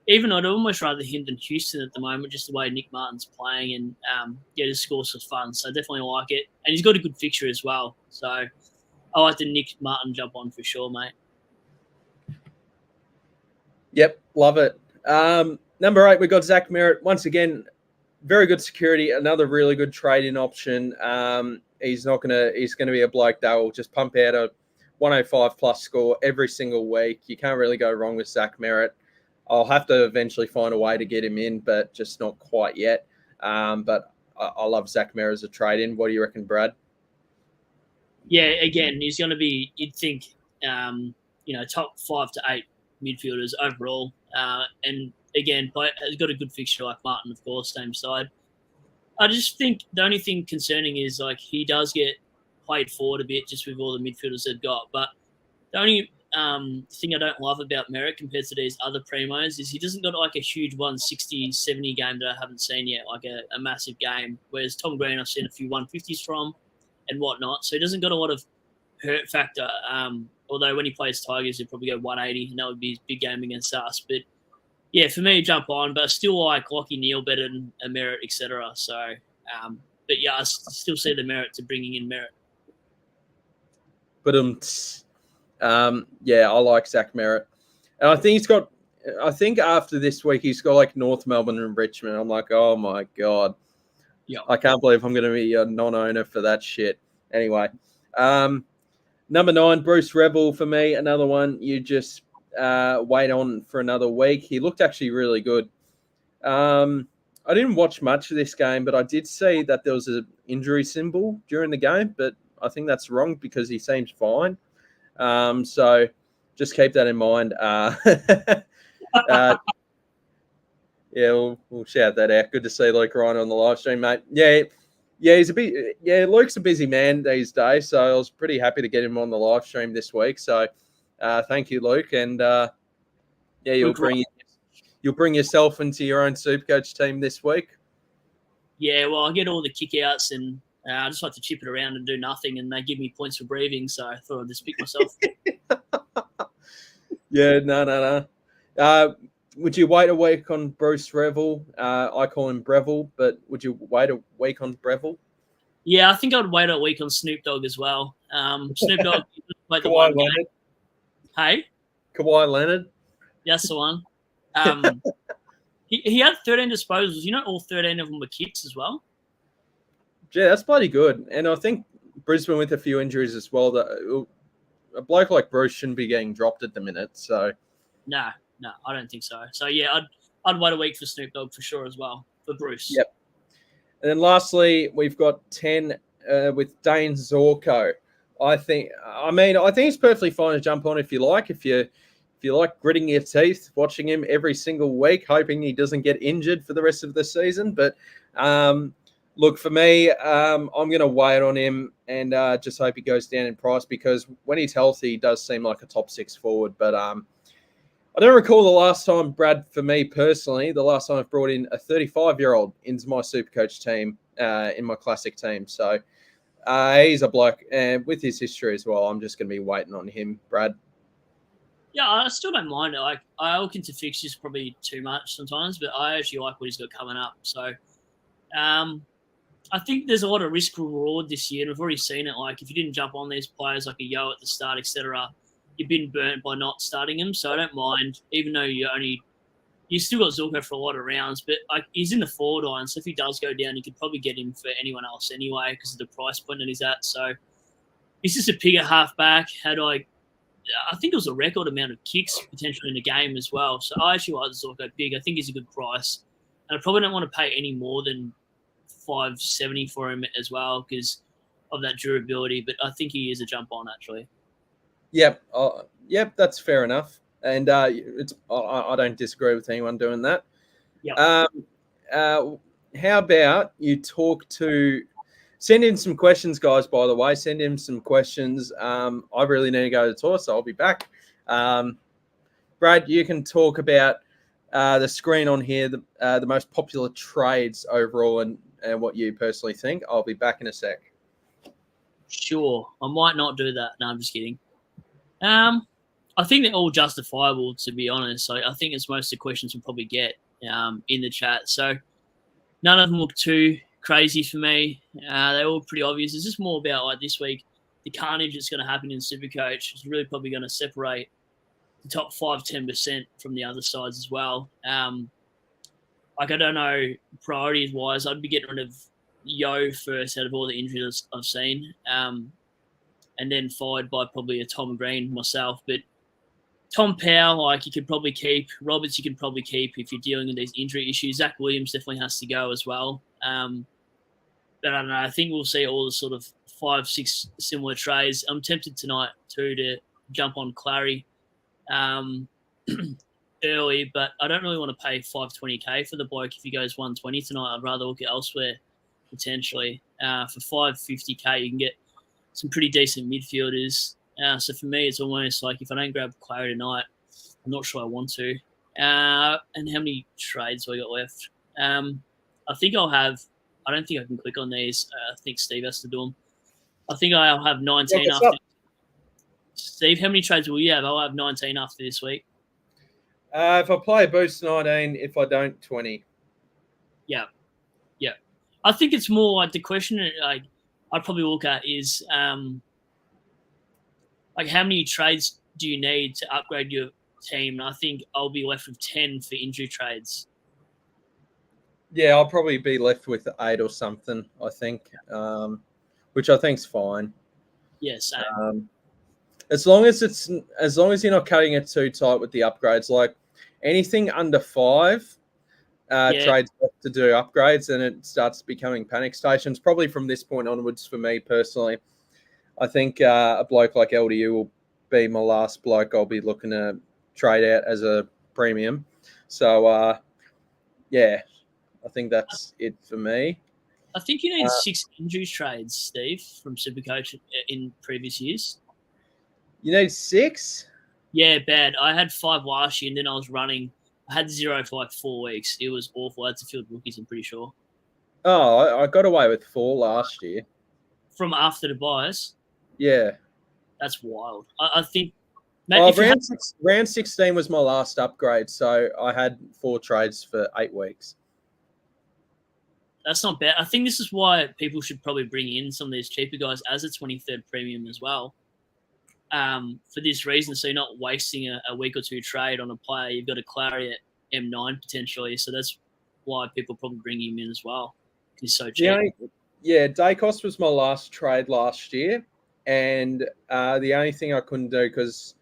Speaker 2: Even I'd almost rather him than Houston at the moment, just the way Nick Martin's playing and his scores for fun. So I definitely like it. And he's got a good fixture as well. So I like the Nick Martin jump on for sure, mate.
Speaker 1: Yep, love it. Number 8, we've got Zach Merritt. Once again, very good security, another really good trade-in option. He's going to be a bloke that will just pump out a 105 plus score every single week. You can't really go wrong with Zach Merritt. I'll have to eventually find a way to get him in, but just not quite yet. But I love Zach Merritt as a trade-in. What do you reckon, Brad?
Speaker 2: Yeah, again, he's going to be, you'd think, top 5 to 8 midfielders overall. And again, has got a good fixture like Martin, of course, same side. I just think the only thing concerning is like he does get played forward a bit just with all the midfielders they've got. But the only thing I don't love about Merritt compared to these other primos is he doesn't got like a huge 160, 70 game that I haven't seen yet, like a massive game. Whereas Tom Green, I've seen a few 150s from and whatnot. So he doesn't got a lot of hurt factor. Although when he plays Tigers, he'll probably go 180, and that would be his big game against us. But yeah, for me, jump on. But I still like Lockie Neal better than a Merritt, etc. So, but yeah, I still see the merit to bringing in Merritt.
Speaker 1: But yeah, I like Zach Merritt, and I think he's got. I think after this week, he's got like North Melbourne and Richmond. I'm like, oh my god,
Speaker 2: yeah,
Speaker 1: I can't believe I'm going to be a non-owner for that shit. Anyway, number 9, Bruce Revel for me. Another one you just wait on for another week. He looked actually really good. I didn't watch much of this game, but I did see that there was an injury symbol during the game, but I think that's wrong because he seems fine. So just keep that in mind. Yeah, we'll shout that out. Good to see Luke Ryan on the live stream, mate. Yeah, he's Luke's a busy man these days, so I was pretty happy to get him on the live stream this week. So thank you, Luke, and yeah, you'll bring yourself into your own SuperCoach team this week.
Speaker 2: Yeah, well, I get all the kickouts, and I just like to chip it around and do nothing, and they give me points for breathing, so I thought I'd just pick myself.
Speaker 1: Yeah, no. Would you wait a week on Bruce Revel? I call him Breville, but would you wait a week on Breville?
Speaker 2: Yeah, I think I'd wait a week on Snoop Dogg as well. Snoop Dogg played the
Speaker 1: Kawhi
Speaker 2: one
Speaker 1: Leonard.
Speaker 2: game. Hey?
Speaker 1: Kawhi Leonard.
Speaker 2: That's the one. He had 13 disposals. You know, all 13 of them were kicks as well.
Speaker 1: Yeah, that's bloody good. And I think Brisbane with a few injuries as well. That a bloke like Bruce shouldn't be getting dropped at the minute. So
Speaker 2: no, I don't think so. So yeah, I'd wait a week for Snoop Dogg for sure as well for Bruce.
Speaker 1: Yep. And then lastly, we've got 10 with Dane Zorko. I think it's perfectly fine to jump on if you like. If you like gritting your teeth, watching him every single week, hoping he doesn't get injured for the rest of the season. But look, for me, I'm going to wait on him and just hope he goes down in price because when he's healthy, he does seem like a top 6 forward. But I don't recall the last time, Brad, for me personally, the last time I've brought in a 35-year-old into my SuperCoach team in my classic team. So he's a bloke, and with his history as well, I'm just going to be waiting on him, Brad.
Speaker 2: Yeah, I still don't mind it. Like, I look into fixtures probably too much sometimes, but I actually like what he's got coming up. So I think there's a lot of risk reward this year, and we've already seen it. Like, if you didn't jump on these players like a Yo at the start, etc., you've been burnt by not starting him. So I don't mind, even though you still got Zorko for a lot of rounds, but like he's in the forward line, so if he does go down, you could probably get him for anyone else anyway because of the price point that he's at. So he's just a bigger halfback. I think it was a record amount of kicks potentially in the game as well. So I actually like Zorko big. I think he's a good price, and I probably don't want to pay any more than $570 for him as well because of that durability. But I think he is a jump on actually.
Speaker 1: Yep, that's fair enough, and I don't disagree with anyone doing that.
Speaker 2: Yeah.
Speaker 1: How about you send in some questions, guys? By the way, send in some questions. I really need to go to the tour, so I'll be back. Brad, you can talk about the screen on here, the most popular trades overall, and what you personally think. I'll be back in a sec.
Speaker 2: Sure, I might not do that. No, I'm just kidding. I think they're all justifiable, to be honest. So I think it's most of the questions we'll probably get in the chat. So none of them look too crazy for me. They're all pretty obvious. It's just more about like this week, the carnage that's going to happen in SuperCoach is really probably going to separate the top 5-10% from the other sides as well. Like I don't know, priorities wise, I'd be getting rid of Yo first out of all the injuries I've seen. And then followed by probably a Tom Green myself. But Tom Powell, like you could probably keep. Roberts, you can probably keep if you're dealing with these injury issues. Zach Williams definitely has to go as well. But I don't know. I think we'll see all the sort of 5-6 similar trades. I'm tempted tonight too to jump on Clary early, but I don't really want to pay $520K for the bloke if he goes 120 tonight. I'd rather look at elsewhere potentially. For $550K, you can get some pretty decent midfielders. So for me, it's almost like if I don't grab Clary tonight, I'm not sure I want to. And how many trades do I got left? I think I'll have. I don't think I can click on these. I think Steve has to do them. I think I'll have 19
Speaker 1: What's
Speaker 2: after.
Speaker 1: up?
Speaker 2: Steve, how many trades will you have? I'll have 19 after this week.
Speaker 1: If I play a boost, 19. If I don't, 20.
Speaker 2: Yeah. I think it's more like the question like I'd probably look at is like how many trades do you need to upgrade your team? And I think I'll be left with 10 for injury trades.
Speaker 1: Yeah, I'll probably be left with 8 or something, I think, which I think's fine.
Speaker 2: Yeah, same.
Speaker 1: As long as you're not cutting it too tight with the upgrades, like anything under 5 trades to do upgrades, and it starts becoming panic stations. Probably from this point onwards, for me personally, I think a bloke like LDU will be my last bloke I'll be looking to trade out as a premium. So yeah, I think that's it for me.
Speaker 2: I think you need 6 injury trades, Steve, from SuperCoach in previous years.
Speaker 1: You need 6?
Speaker 2: Yeah, bad. I had 5 last year, and then I was running. I had 0 for like 4 weeks. It was awful. I had to field rookies, I'm pretty sure.
Speaker 1: Oh, I got away with 4 last year.
Speaker 2: From after the buys?
Speaker 1: Yeah.
Speaker 2: That's wild. I think...
Speaker 1: round 16 was my last upgrade, so I had 4 trades for 8 weeks.
Speaker 2: That's not bad. I think this is why people should probably bring in some of these cheaper guys as a 23rd premium as well. For this reason, so you're not wasting a week or 2 trade on a player. You've got a Clary at M9 potentially, so that's why people probably bring him in as well. He's so cheap.
Speaker 1: Dacos was my last trade last year, and the only thing I couldn't do, because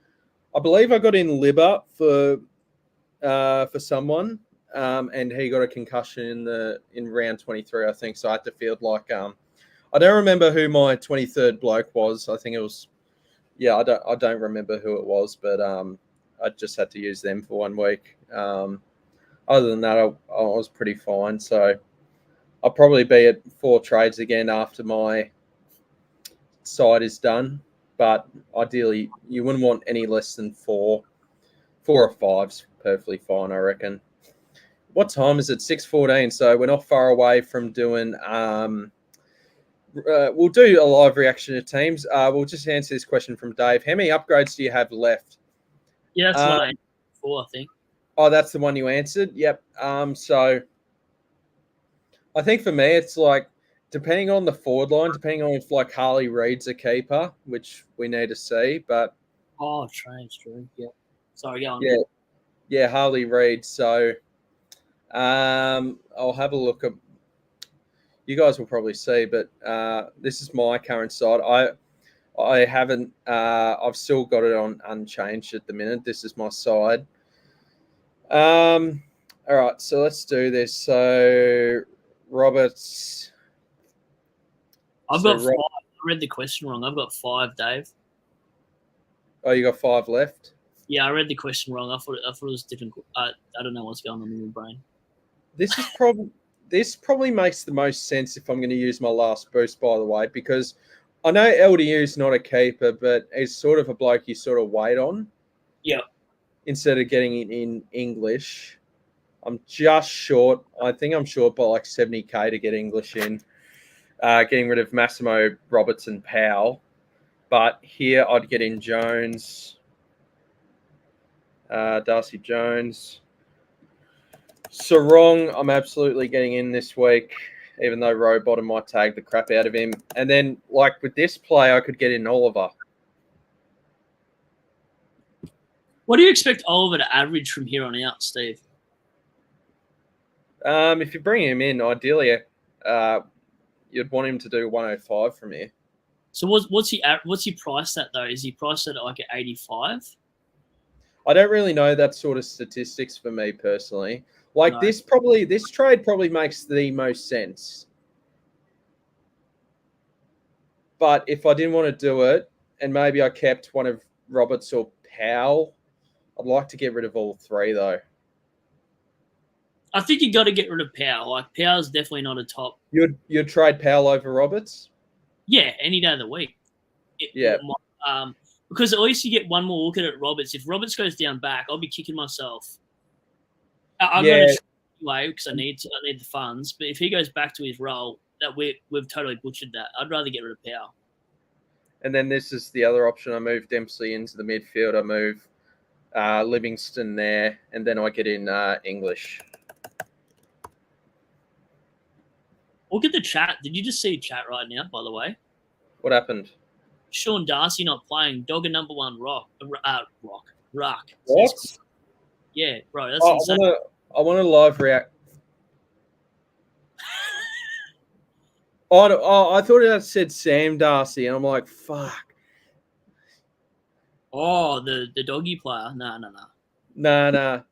Speaker 1: I believe I got in Libba for someone, and he got a concussion in round 23, I think. So I had to field like I don't remember who my 23rd bloke was. I think it was I don't remember who it was, but I just had to use them for 1 week. Other than that, I was pretty fine. So I'll probably be at 4 trades again after my side is done. But ideally, you wouldn't want any less than 4. 4 or 5's perfectly fine, I reckon. What time is it? 6:14. So we're not far away from doing. We'll do a live reaction to teams. We'll just answer this question from Dave. How many upgrades do you have left?
Speaker 2: Yeah, that's what I answered before, I think.
Speaker 1: Oh, that's the one you answered? Yep. So I think for me, it's like, depending on the forward line, depending on if like Harley Reid's a keeper, which we need to see, but...
Speaker 2: Oh, true. Yeah. Sorry, go on.
Speaker 1: Yeah, Harley Reid. So I'll have a look at... You guys will probably see, but this is my current side. I haven't... I've still got it on unchanged at the minute. This is my side. All right, so let's do this. So Roberts...
Speaker 2: I've got 5. I read the question wrong. I've got 5, Dave.
Speaker 1: Oh, you got 5 left?
Speaker 2: Yeah, I read the question wrong. I thought it was different. I don't know what's going on in my brain.
Speaker 1: This probably makes the most sense if I'm going to use my last boost, by the way, because I know LDU is not a keeper, but it's sort of a bloke you sort of wait on.
Speaker 2: Yeah.
Speaker 1: Instead of getting it in English. I'm just short. I think I'm short by like 70K to get English in. Getting rid of Massimo, Roberts, and Powell. But here I'd get in Jones, Darcy Jones. Sarong, I'm absolutely getting in this week, even though Rowbottom might tag the crap out of him. And then, like with this play, I could get in Oliver.
Speaker 2: What do you expect Oliver to average from here on out, Steve?
Speaker 1: If you bring him in, ideally, you'd want him to do 105 from here.
Speaker 2: So what's he priced at though? Is he priced at like 85?
Speaker 1: I don't really know that sort of statistics for me personally. Like no. This trade probably makes the most sense. But if I didn't want to do it, and maybe I kept one of Roberts or Powell, I'd like to get rid of all 3 though.
Speaker 2: I think you got to get rid of Powell. Like Powell's definitely not a top.
Speaker 1: You'd trade Powell over Roberts?
Speaker 2: Yeah, any day of the week.
Speaker 1: Yeah.
Speaker 2: Because at least you get one more look at it, Roberts. If Roberts goes down back, I'll be kicking myself. I'm going to anyway because I need the funds. But if he goes back to his role, that we've totally butchered that. I'd rather get rid of Powell.
Speaker 1: And then this is the other option. I move Dempsey into the midfield. I move Livingston there, and then I get in English.
Speaker 2: Look at the chat. Did you just see chat right now, by the way?
Speaker 1: What happened?
Speaker 2: Sean Darcy not playing. Dogger number one, Ruck.
Speaker 1: What?
Speaker 2: Yeah, bro. That's insane.
Speaker 1: I want to live react. I thought it said Sam Darcy, and I'm like, fuck.
Speaker 2: Oh, the doggy player. No.
Speaker 1: No. No.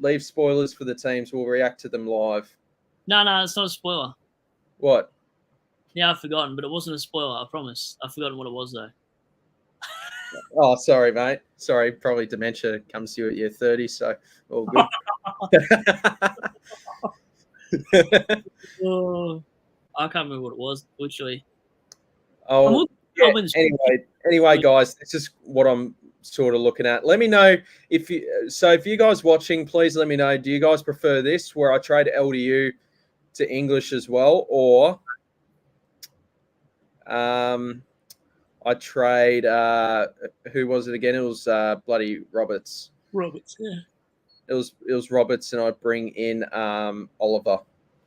Speaker 1: Leave spoilers for the teams. We'll react to them live.
Speaker 2: No, it's not a spoiler.
Speaker 1: What?
Speaker 2: Yeah, I've forgotten, but it wasn't a spoiler. I promise. I've forgotten what it was though.
Speaker 1: Oh, sorry, mate. Sorry, probably dementia comes to you at year 30, so all good.
Speaker 2: Oh, I can't remember what it was, literally.
Speaker 1: Oh, yeah. Anyway, guys, this is what I'm sort of looking at. Let me know if you guys watching, please let me know. Do you guys prefer this where I trade LDU to English as well, or I trade who was it again? It was bloody Roberts.
Speaker 2: Yeah.
Speaker 1: It was Roberts, and I bring in Oliver.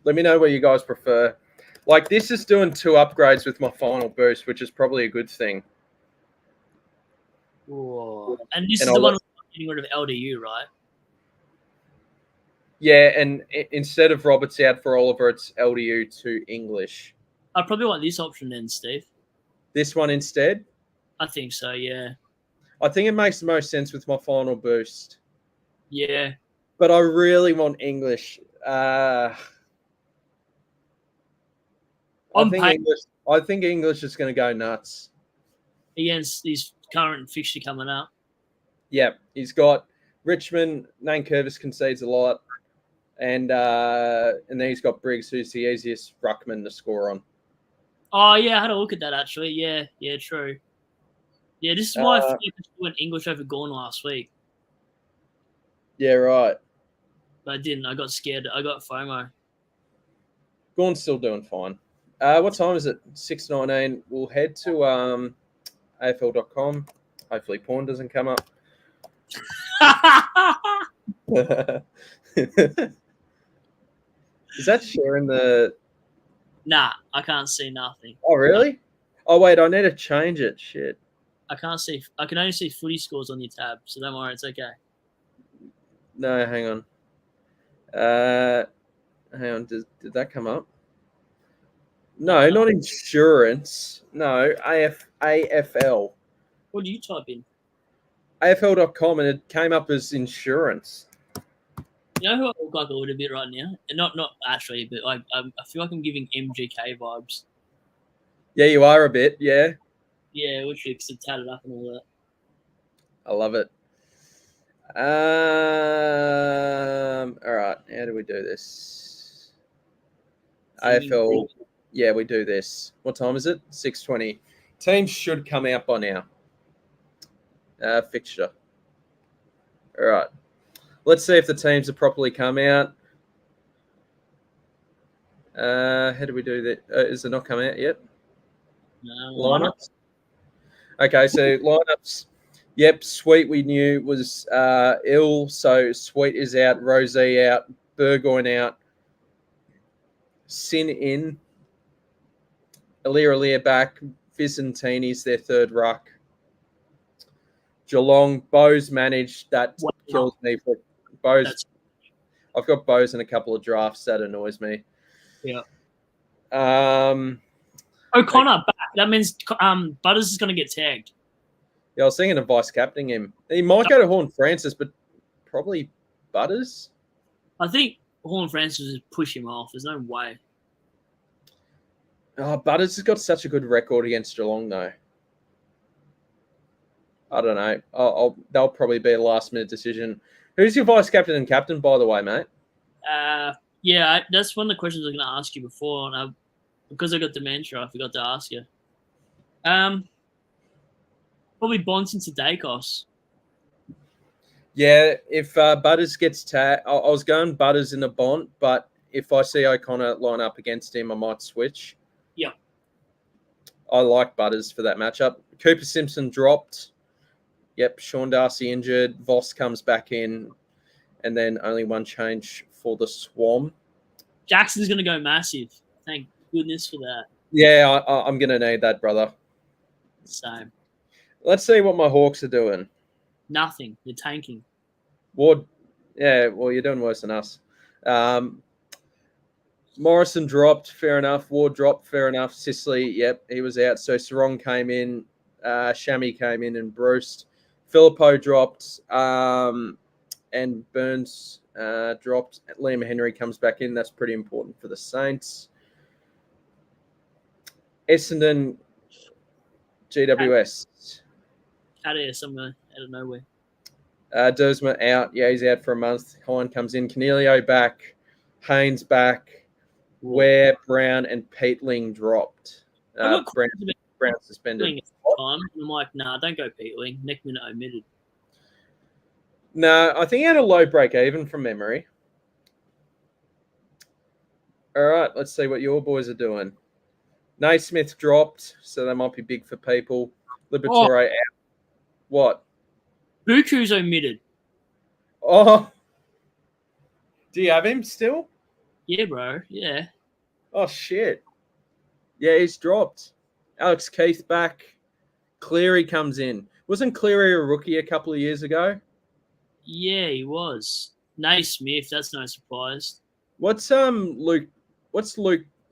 Speaker 1: Let me know what you guys prefer. Like, this is doing 2 upgrades with my final boost, which is probably a good thing.
Speaker 2: Whoa. And this is the one getting rid of LDU, right?
Speaker 1: Yeah, and instead of Roberts out for Oliver, it's LDU to English.
Speaker 2: I probably want this option then, Steve.
Speaker 1: This one instead?
Speaker 2: I think so, yeah.
Speaker 1: I think it makes the most sense with my final boost.
Speaker 2: Yeah.
Speaker 1: But I really want English. I think English is going to go nuts.
Speaker 2: Against his current fixture coming up.
Speaker 1: Yeah, he's got Richmond. Nankervis concedes a lot. And then he's got Briggs, who's the easiest ruckman to score on.
Speaker 2: Oh, yeah, I had a look at that, actually. Yeah, true. Yeah, this is why I went English over Gorn last week.
Speaker 1: Yeah, right.
Speaker 2: But I didn't. I got scared. I got FOMO.
Speaker 1: Gorn's still doing fine. What time is it? 6:19. We'll head to AFL.com. Hopefully porn doesn't come up. Is that sharing the...
Speaker 2: Nah, I can't see nothing.
Speaker 1: Oh, really? Oh, wait, I need to change it. Shit.
Speaker 2: I can't see. I can only see footy scores on your tab, so don't worry, it's okay.
Speaker 1: No, hang on. Hang on. Did that come up? No, not insurance. No, AFL.
Speaker 2: What do you type in?
Speaker 1: AFL.com, and it came up as insurance.
Speaker 2: You know who I look like a little bit right now? And not actually, but I feel like I'm giving MGK vibes.
Speaker 1: Yeah, you are a bit, yeah.
Speaker 2: Yeah, literally, because it's tatted up and all that.
Speaker 1: I love it. All right, how do we do this? AFL, yeah, we do this. What time is it? 6:20. Teams should come out by now. Fixture. All right. Let's see if the teams have properly come out. How do we do that? Is it not come out yet?
Speaker 2: No,
Speaker 1: lineups. Okay, so lineups. Yep, Sweet we knew was ill, so Sweet is out, Rosie out, Burgoyne out, Sin in, Alir back, Vicentini's their third ruck. Geelong, Bose managed. That kills me for Bose. I've got Bose in a couple of drafts. That annoys me.
Speaker 2: Yeah.
Speaker 1: O'Connor
Speaker 2: back. That means Butters is going to get tagged.
Speaker 1: Yeah, I was thinking of vice-captaining him. He might go to Horn Francis, but probably Butters.
Speaker 2: I think Horn Francis would push him off. There's no way.
Speaker 1: Oh, Butters has got such a good record against Geelong, though. I don't know. They'll probably be a last-minute decision. Who's your vice-captain and captain, by the way, mate?
Speaker 2: Yeah, that's one of the questions I was going to ask you before, and because I got dementia, I forgot to ask you. Probably Bonson to Dacos.
Speaker 1: Yeah, if Butters gets tagged, I was going Butters in a Bont, but if I see O'Connor line up against him, I might switch.
Speaker 2: Yep.
Speaker 1: I like Butters for that matchup. Cooper Simpson dropped. Yep, Sean Darcy injured. Voss comes back in, and then only one change for the Swam.
Speaker 2: Jackson's going to go massive. Thank goodness for that.
Speaker 1: Yeah, I'm going to need that, brother.
Speaker 2: Same.
Speaker 1: Let's see what my Hawks are doing.
Speaker 2: Nothing. They're tanking.
Speaker 1: Ward, yeah, well, you're doing worse than us. Morrison dropped, fair enough. Ward dropped, fair enough. Sicily, yep, he was out. So Sarong came in, Shammy came in, and Bruce. Filippo dropped, and Burns dropped. Liam Henry comes back in. That's pretty important for the Saints. Essendon, GWS.
Speaker 2: Out of here somewhere, out of nowhere.
Speaker 1: Dersma out. Yeah, he's out for a month. Hine comes in. Canelio back. Haynes back. Ware, Brown, and Peatling dropped. Brown suspended.
Speaker 2: I'm like, nah, don't go Peatling. Next minute omitted.
Speaker 1: No, I think he had a low break even from memory. All right, let's see what your boys are doing. Naismith dropped, so that might be big for people. Liberatore out. What?
Speaker 2: Buku's omitted.
Speaker 1: Oh. Do you have him still?
Speaker 2: Yeah, bro. Yeah.
Speaker 1: Oh, shit. Yeah, he's dropped. Alex Keith back. Cleary comes in. Wasn't Cleary a rookie a couple of years ago?
Speaker 2: Yeah, he was. Naismith, that's no surprise.
Speaker 1: What's Luke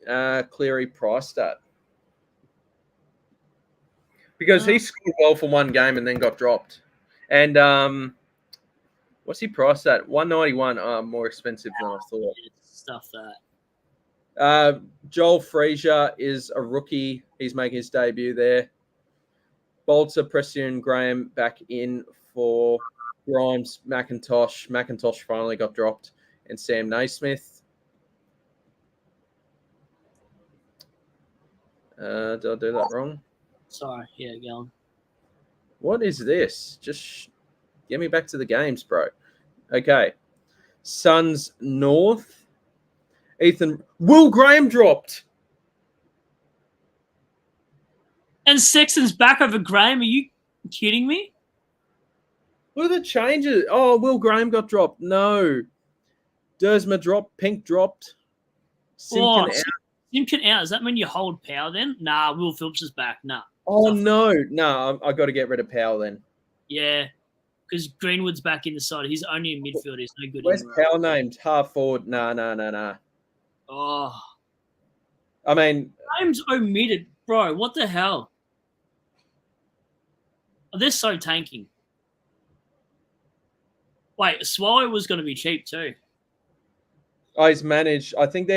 Speaker 1: Cleary priced at? Because he scored well for one game and then got dropped. And what's he priced at? 191. More expensive than I thought.
Speaker 2: Stuff that.
Speaker 1: Joel Frazier is a rookie. He's making his debut there. Bolter, Preston, Graham back in for Grimes, McIntosh. McIntosh finally got dropped. And Sam Naismith. Did I do that wrong?
Speaker 2: Sorry. Yeah, go on.
Speaker 1: What is this? Just get me back to the games, bro. Okay. Suns North. Will Graham dropped.
Speaker 2: And Sexton's back over Graham. Are you kidding me?
Speaker 1: Look at the changes. Oh, Will Graham got dropped. No. Dersma dropped. Pink dropped. Simpkin out.
Speaker 2: Simpkin out. Does that mean you hold Power then? Nah, Will Phillips is back. Nah.
Speaker 1: Oh, no. No, I got to get rid of Powell then.
Speaker 2: Yeah, because Greenwood's back in the side. He's only in midfield. He's no good.
Speaker 1: Where's Powell named? Half forward. Nah.
Speaker 2: Oh.
Speaker 1: I mean.
Speaker 2: Graham's omitted. Bro, what the hell? Oh, they're so tanking. Wait, Swallow was going to be cheap too.
Speaker 1: Oh, he's managed. I think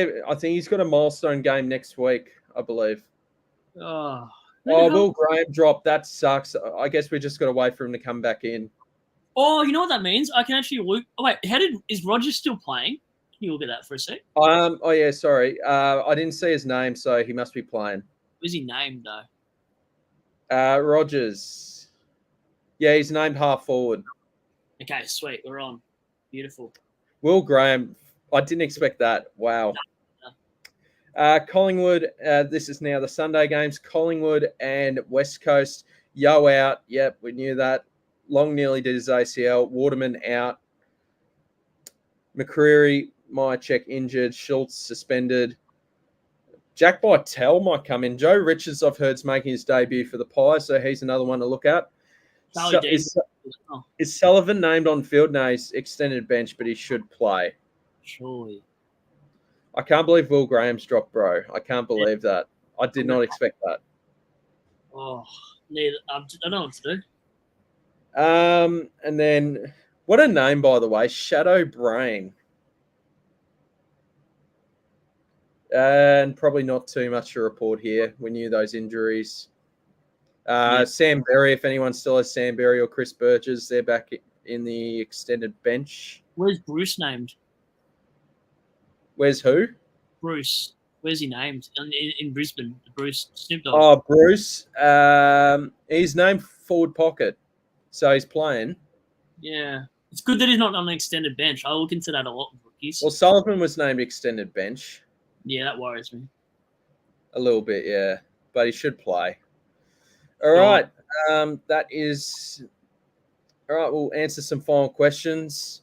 Speaker 1: he's got a milestone game next week, I believe.
Speaker 2: Oh,
Speaker 1: Will Graham dropped. That sucks. I guess we just got to wait for him to come back in.
Speaker 2: Oh, you know what that means? I can actually look. Oh, wait, is Rogers still playing? Can you look at that for a sec?
Speaker 1: Oh yeah, sorry. I didn't see his name, so he must be playing.
Speaker 2: Who's he named though?
Speaker 1: Rogers. Yeah, he's named half forward.
Speaker 2: Okay, sweet. We're on. Beautiful.
Speaker 1: Will Graham. I didn't expect that. Wow. Collingwood. This is now the Sunday games. Collingwood and West Coast. Yo out. Yep, we knew that. Long nearly did his ACL. Waterman out. McCreary, Myercheck injured. Schultz suspended. Jack Bytel might come in. Joe Richards, I've heard, is making his debut for the Pies, so he's another one to look at. Is Sullivan named on field? No, he's extended bench, but he should play.
Speaker 2: Surely.
Speaker 1: I can't believe Will Graham's dropped, bro. I can't believe that. I did not expect that.
Speaker 2: Oh, neither. I don't know what to do.
Speaker 1: And then, what a name, by the way, Shadow Brain. And probably not too much to report here. We knew those injuries. Sam Berry, if anyone still has Sam Berry or Chris Burgess, they're back in the extended bench.
Speaker 2: Where's Bruce named?
Speaker 1: Where's who?
Speaker 2: Bruce. Where's he named? In Brisbane. Bruce Snoop Dogg.
Speaker 1: Oh, Bruce. He's named forward pocket, so he's playing.
Speaker 2: Yeah. It's good that he's not on an extended bench. I look into that a lot with rookies.
Speaker 1: Well, Sullivan was named extended bench.
Speaker 2: Yeah, that worries me.
Speaker 1: A little bit, yeah. But he should play. All right. That is... All right, we'll answer some final questions.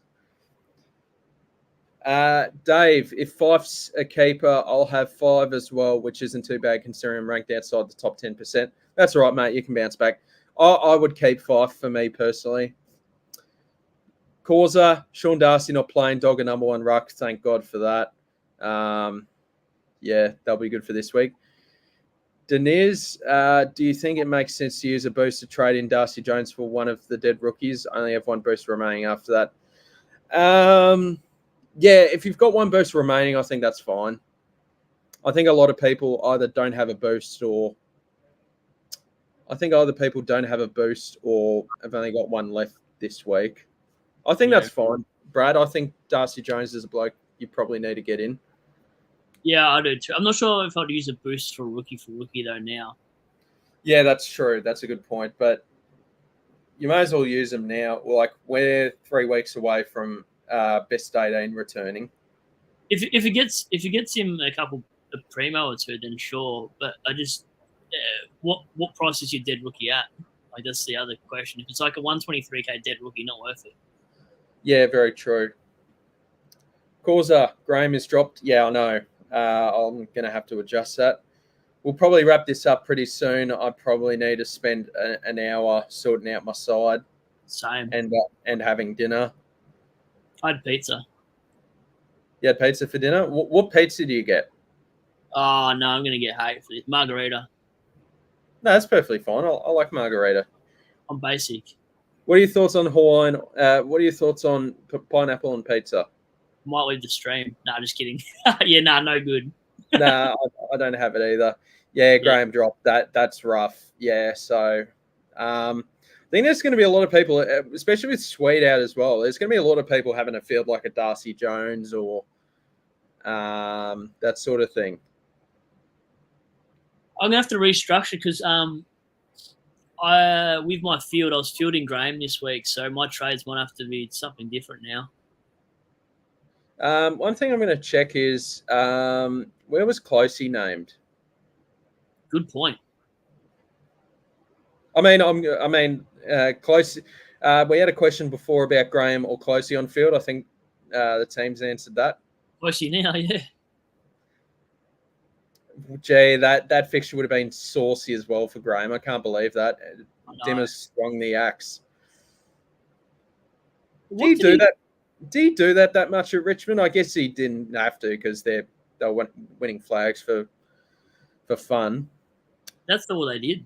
Speaker 1: Dave, if Fife's a keeper, I'll have 5 as well, which isn't too bad considering I'm ranked outside the top 10%. That's all right, mate. You can bounce back. I would keep Fife for me personally. Causa, Sean Darcy not playing, Dogger number 1 ruck. Thank God for that. Yeah, that'll be good for this week. Deniz, do you think it makes sense to use a booster trade in Darcy Jones for one of the dead rookies? I only have 1 booster remaining after that. Yeah, if you've got 1 boost remaining, I think that's fine. I think a lot of people either don't have a boost or have only got 1 left this week. I think that's fine. Brad, I think Darcy Jones is a bloke you probably need to get in.
Speaker 2: Yeah, I do too. I'm not sure if I'd use a boost for rookie though now.
Speaker 1: Yeah, that's true. That's a good point. But you may as well use them now. Like, we're 3 weeks away from best 18 returning.
Speaker 2: If it gets him a couple of primo or 2, then sure. But I just what price is your dead rookie at? Like, that's the other question. If it's like a 123k dead rookie, not worth it.
Speaker 1: Yeah, very true. Causa, Graham is dropped. Yeah, I know. I'm going to have to adjust that. We'll probably wrap this up pretty soon. I probably need to spend an hour sorting out my side.
Speaker 2: Same.
Speaker 1: And having dinner.
Speaker 2: I had pizza.
Speaker 1: You had pizza for dinner? What pizza do you get?
Speaker 2: Oh, no, I'm going to get hate for this. Margarita.
Speaker 1: No, that's perfectly fine. I like margarita.
Speaker 2: I'm basic.
Speaker 1: What are your thoughts on Hawaiian? What are your thoughts on pineapple and pizza?
Speaker 2: Might leave the stream. Nah, just kidding. Yeah, no good.
Speaker 1: Nah, I don't have it either. Yeah, Graham dropped that. That's rough. Yeah, so I think there's going to be a lot of people, especially with Sweet out as well. There's going to be a lot of people having a field like a Darcy Jones or that sort of thing.
Speaker 2: I'm going to have to restructure because with my field, I was fielding Graham this week, so my trades might have to be something different now.
Speaker 1: One thing I'm going to check is where was Closey named?
Speaker 2: Good point.
Speaker 1: Closey. We had a question before about Graham or Closey on field. I think the team's answered that.
Speaker 2: Closey now, yeah.
Speaker 1: Gee, that fixture would have been saucy as well for Graham. I can't believe that. Dimmer's swung the axe. Do you do that much at Richmond? I guess he didn't have to because they were winning flags for fun.
Speaker 2: That's all they did.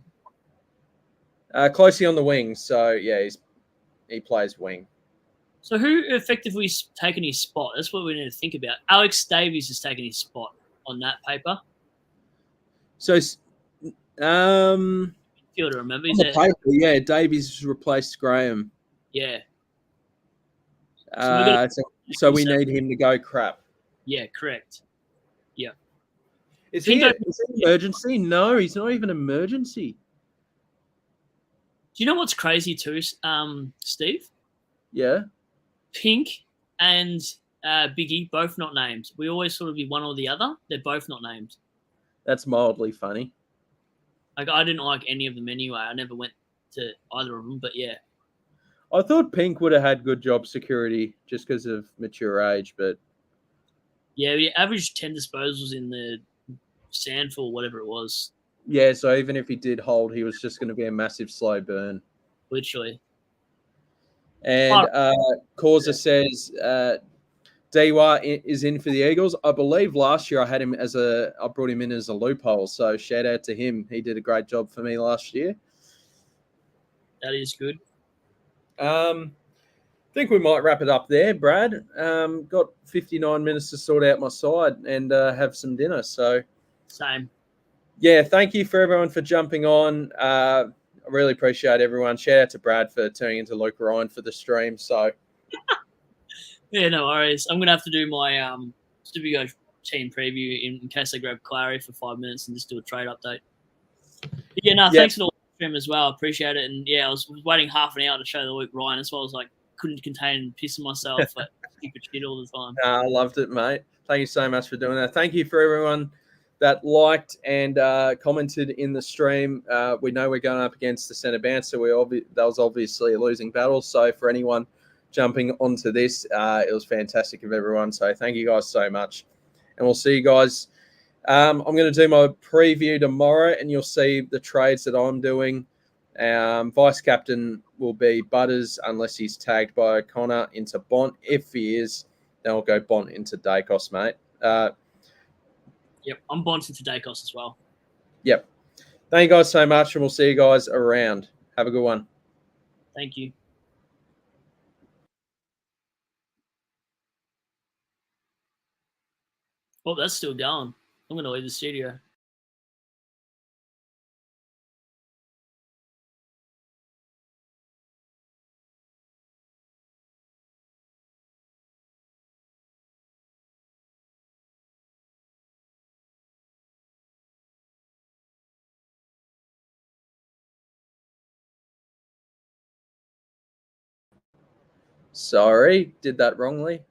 Speaker 1: Closely on the wing, so yeah, he plays wing.
Speaker 2: So who effectively is taking his spot? That's what we need to think about. Alex Davies is taking his spot on that paper.
Speaker 1: So,
Speaker 2: fielder, remember?
Speaker 1: Yeah, Davies replaced Graham.
Speaker 2: Yeah.
Speaker 1: So we need him to go crap.
Speaker 2: Yeah, correct. Yeah.
Speaker 1: Is he an emergency? No, he's not even an emergency.
Speaker 2: Do you know what's crazy too, Steve?
Speaker 1: Yeah.
Speaker 2: Pink and Biggie, both not named. We always sort of be one or the other. They're both not named.
Speaker 1: That's mildly funny.
Speaker 2: Like, I didn't like any of them anyway. I never went to either of them, but yeah.
Speaker 1: I thought Pink would have had good job security just because of mature age, but...
Speaker 2: Yeah, we averaged 10 disposals in the Sandful, whatever it was.
Speaker 1: Yeah, so even if he did hold, he was just going to be a massive slow burn.
Speaker 2: Literally.
Speaker 1: And Causa says Dewa is in for the Eagles. I believe last year I brought him in as a loophole. So shout out to him. He did a great job for me last year.
Speaker 2: That is good.
Speaker 1: I think we might wrap it up there, Brad. Got 59 minutes to sort out my side and have some dinner. So
Speaker 2: same.
Speaker 1: Yeah, thank you for everyone for jumping on. I really appreciate everyone. Shout out to Brad for turning into Luke Ryan for the stream. So
Speaker 2: yeah, no worries. I'm gonna have to do my SuperCoach team preview in case I grab Clary for 5 minutes and just do a trade update. But yeah, no, thanks for the stream as well. Appreciate it. And yeah, I was waiting half an hour to show the week Ryan as well. I was like, couldn't contain pissing myself like stupid shit all the time.
Speaker 1: I loved it, mate. Thank you so much for doing that. Thank you for everyone that liked and commented in the stream. We know we're going up against the centre bounce, so that was obviously a losing battle. So for anyone jumping onto this, it was fantastic of everyone. So thank you guys so much, and we'll see you guys. I'm going to do my preview tomorrow, and you'll see the trades that I'm doing. Vice captain will be Butters unless he's tagged by O'Connor into Bont. If he is, then I'll go Bont into Dacos, mate.
Speaker 2: Yep, I'm Bont into Dacos as well.
Speaker 1: Yep. Thank you guys so much, and we'll see you guys around. Have a good one.
Speaker 2: Thank you. Oh, that's still going. I'm going to leave the studio.
Speaker 1: Sorry, did that wrongly.